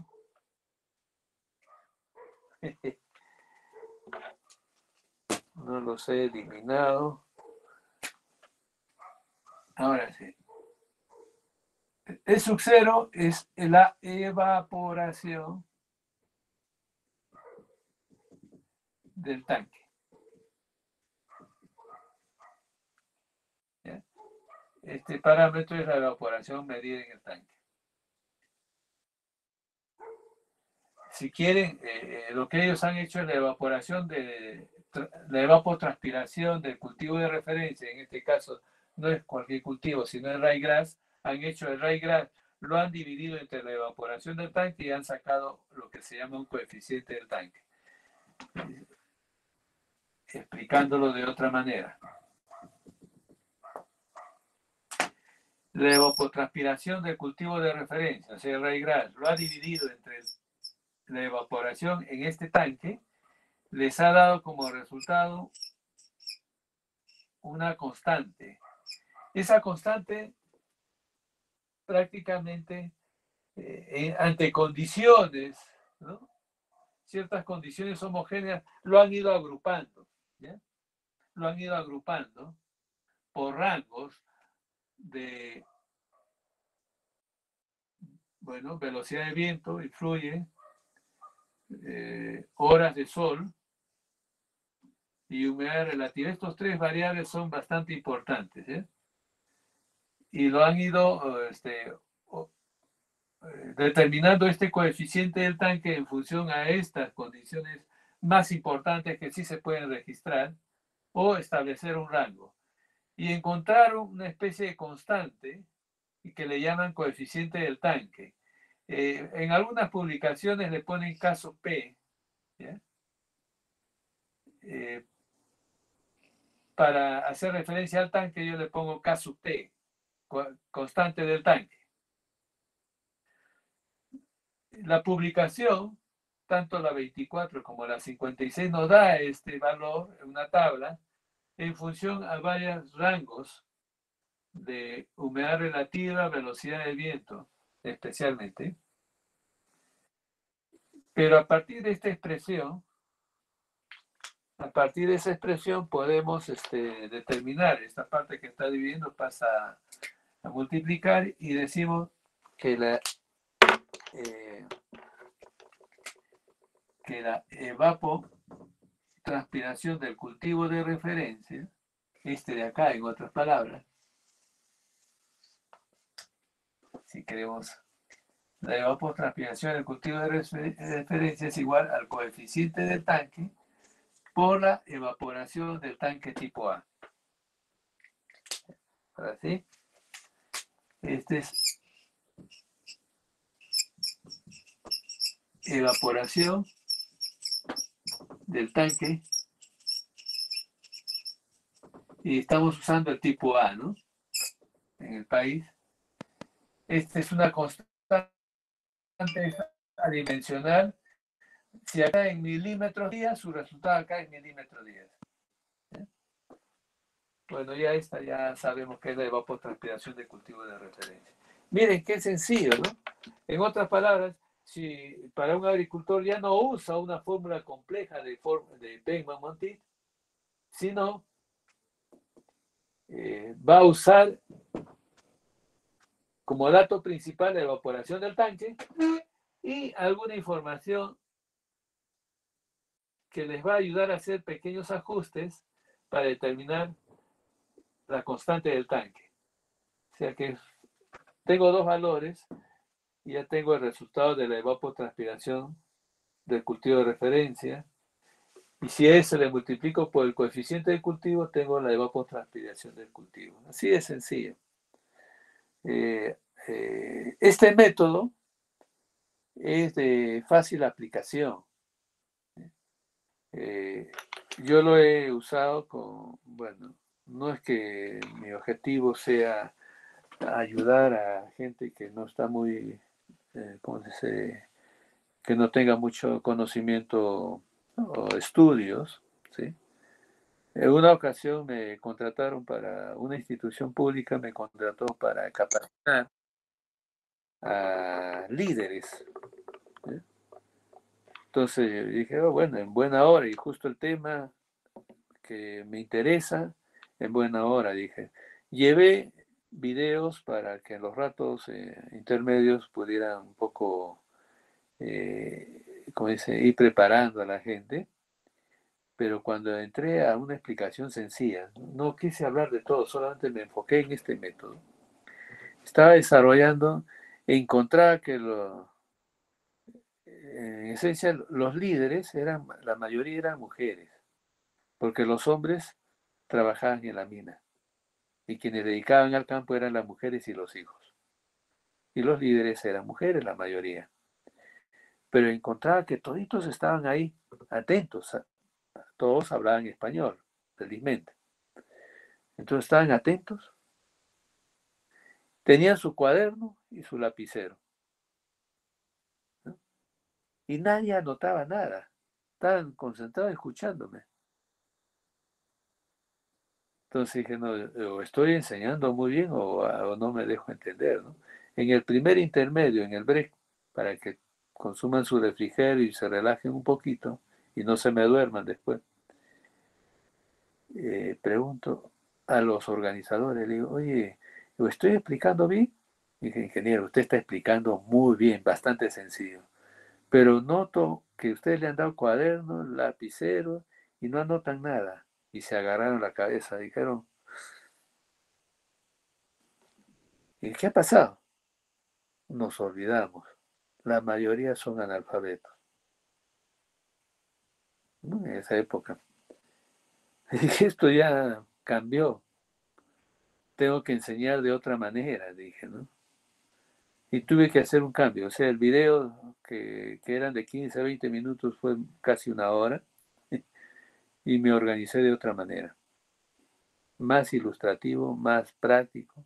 no los he eliminado. Ahora sí. E sub 0 es la evaporación del tanque. ¿Ya? Este parámetro es la evaporación medida en el tanque. Si quieren, lo que ellos han hecho es la evaporación la evapotranspiración del cultivo de referencia. En este caso no es cualquier cultivo, sino el ryegrass. Han hecho el ryegrass, lo han dividido entre la evaporación del tanque y han sacado lo que se llama un coeficiente del tanque. Explicándolo de otra manera. La evapotranspiración del cultivo de referencia, o sea, el ryegrass, lo ha dividido entre la evaporación en este tanque, les ha dado como resultado una constante. Esa constante prácticamente ante condiciones, ¿no? Ciertas condiciones homogéneas, lo han ido agrupando, ¿ya? Lo han ido agrupando por rangos de, bueno, velocidad de viento, influye, horas de sol y humedad relativa. Estos tres variables son bastante importantes, ¿eh? Y lo han ido determinando este coeficiente del tanque en función a estas condiciones más importantes que sí se pueden registrar o establecer un rango. Y encontraron una especie de constante que le llaman coeficiente del tanque. En algunas publicaciones le ponen caso P, ¿ya? Para hacer referencia al tanque yo le pongo caso T, constante del tanque. La publicación, tanto la 24 como la 56, nos da este valor en una tabla en función a varios rangos de humedad relativa, velocidad de viento, especialmente. Pero a partir de esta expresión, podemos determinar esta parte que está dividiendo, pasa a multiplicar y decimos que la evapotranspiración del cultivo de referencia, de acá en otras palabras, si queremos, la evapotranspiración del cultivo de referencia es igual al coeficiente del tanque por la evaporación del tanque tipo A. Ahora sí, este es evaporación del tanque y estamos usando el tipo A, ¿no? En el país. Esta es una constante adimensional. Si acá en milímetros días, su resultado acá es milímetros días. ¿Eh? Bueno, ya sabemos que es la evapotranspiración de cultivo de referencia. Miren qué sencillo, ¿no? En otras palabras, si para un agricultor ya no usa una fórmula compleja de Bateman-Montit, sino va a usar como dato principal la evaporación del tanque y alguna información que les va a ayudar a hacer pequeños ajustes para determinar la constante del tanque. O sea que tengo dos valores y ya tengo el resultado de la evapotranspiración del cultivo de referencia. Y si a eso le multiplico por el coeficiente del cultivo, tengo la evapotranspiración del cultivo. Así de sencillo. Este método es de fácil aplicación. Yo lo he usado con, bueno, no es que mi objetivo sea ayudar a gente que no está muy, ¿cómo se dice? Que no tenga mucho conocimiento o estudios, ¿sí? En una ocasión me contrataron para una institución pública, me contrató para capacitar a líderes, ¿sí? Entonces yo dije, oh, bueno, en buena hora, y justo el tema que me interesa, en buena hora, dije. Llevé videos para que en los ratos intermedios pudieran un poco, como dice, ir preparando a la gente, pero cuando entré a una explicación sencilla, no quise hablar de todo, solamente me enfoqué en este método. Estaba desarrollando e encontraba que en esencia los líderes eran, la mayoría eran mujeres, porque los hombres trabajaban en la mina y quienes dedicaban al campo eran las mujeres y los hijos. Y los líderes eran mujeres, la mayoría. Pero encontraba que toditos estaban ahí, atentos. Todos hablaban español, felizmente. Entonces estaban atentos, tenían su cuaderno y su lapicero, ¿no? Y nadie anotaba nada. Estaban concentrados escuchándome. Entonces dije, no, o estoy enseñando muy bien o no me dejo entender, ¿no? En el primer intermedio, en el break, para que consuman su refrigerio y se relajen un poquito y no se me duerman después, pregunto a los organizadores, le digo, oye, ¿lo estoy explicando bien? Dije, ingeniero, usted está explicando muy bien, bastante sencillo, pero noto que ustedes le han dado cuadernos, lapiceros y no anotan nada. Y se agarraron la cabeza, dijeron, ¿y qué ha pasado? Nos olvidamos. La mayoría son analfabetos, ¿no? En esa época. Dije, esto ya cambió. Tengo que enseñar de otra manera, dije, ¿no? Y tuve que hacer un cambio. O sea, el video que eran de 15 a 20 minutos fue casi una hora y me organicé de otra manera. Más ilustrativo, más práctico.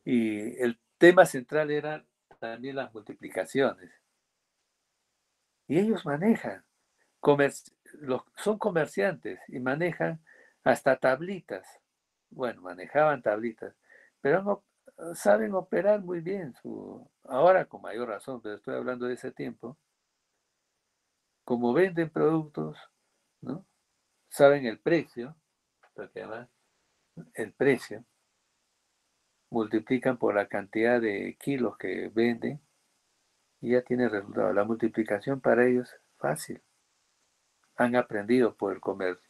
Y el tema central era también las multiplicaciones. Y ellos manejan. Son comerciantes y manejan hasta tablitas. Bueno, manejaban tablitas, pero saben operar muy bien ahora con mayor razón, pero estoy hablando de ese tiempo, como venden productos, ¿no? Saben el precio, lo que llaman el precio, multiplican por la cantidad de kilos que venden y ya tiene resultado. La multiplicación para ellos fácil, han aprendido por el comercio.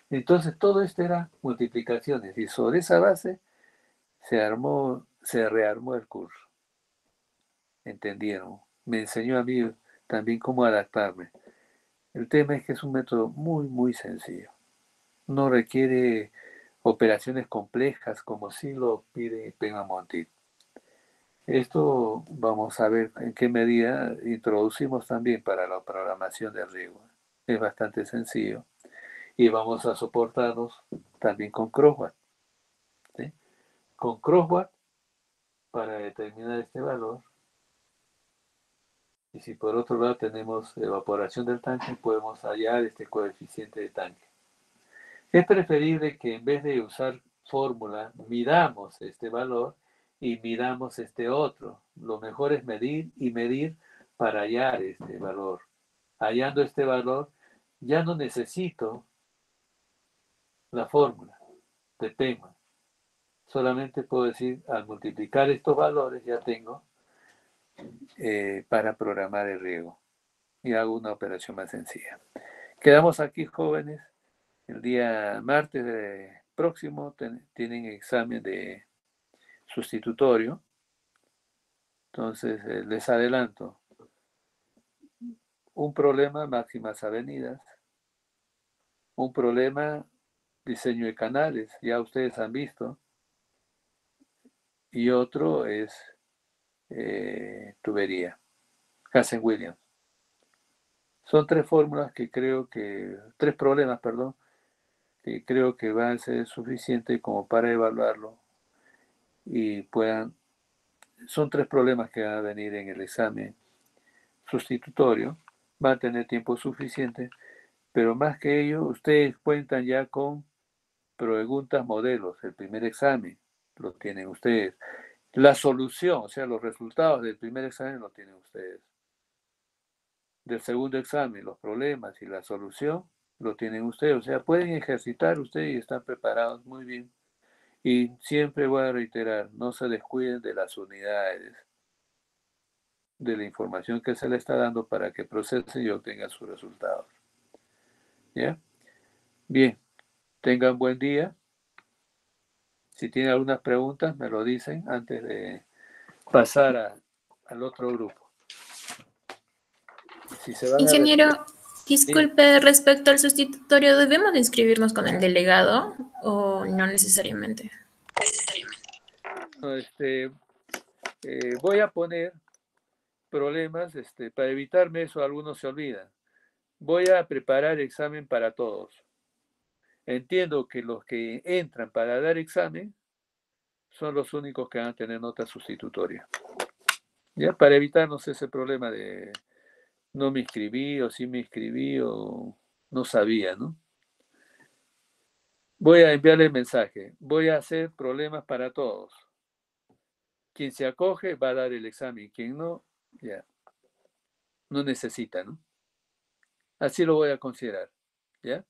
Entonces todo esto era multiplicaciones y sobre esa base se rearmó el curso. ¿Entendieron? Me enseñó a mí también cómo adaptarme. El tema es que es un método muy, muy sencillo. No requiere operaciones complejas como si lo pide Pengamonti. Esto vamos a ver en qué medida introducimos también para la programación de riego. Es bastante sencillo y vamos a soportarnos también con Crosswalk, ¿sí? Con Crosswalk para determinar este valor. Y si por otro lado tenemos evaporación del tanque, podemos hallar este coeficiente de tanque. Es preferible que en vez de usar fórmula, midamos este valor y midamos este otro. Lo mejor es medir y medir para hallar este valor. Hallando este valor, ya no necesito la fórmula de Pema. Solamente puedo decir, al multiplicar estos valores, ya tengo para programar el riego. Y hago una operación más sencilla. Quedamos aquí, jóvenes. El día martes próximo tienen examen de sustitutorio. Entonces, les adelanto, un problema máximas avenidas, un problema diseño de canales, ya ustedes han visto, y otro es tubería, Hazen Williams. Son tres fórmulas que creo que, tres problemas, perdón, que creo que van a ser suficientes como para evaluarlo y puedan, son tres problemas que van a venir en el examen sustitutorio, van a tener tiempo suficiente, pero más que ello, ustedes cuentan ya con preguntas modelos, el primer examen lo tienen ustedes, la solución, o sea, los resultados del primer examen lo tienen ustedes, del segundo examen, los problemas y la solución lo tienen ustedes, o sea, pueden ejercitar ustedes y están preparados muy bien. Y siempre voy a reiterar, no se descuiden de las unidades, de la información que se le está dando para que procese y obtenga sus resultados. ¿Ya? Bien, tengan buen día. Si tienen algunas preguntas, me lo dicen antes de pasar al otro grupo. Si se van a repetir, Ingeniero, disculpe, respecto al sustitutorio, ¿debemos de inscribirnos con el delegado o no necesariamente? voy a poner problemas, para evitarme eso, algunos se olvidan. Voy a preparar examen para todos. Entiendo que los que entran para dar examen son los únicos que van a tener nota sustitutoria. ¿Ya? Para evitarnos ese problema de no me inscribí o sí me inscribí o no sabía, ¿no? Voy a enviarle el mensaje. Voy a hacer problemas para todos. Quien se acoge va a dar el examen. Quien no, ya, no necesita, ¿no? Así lo voy a considerar, ¿ya?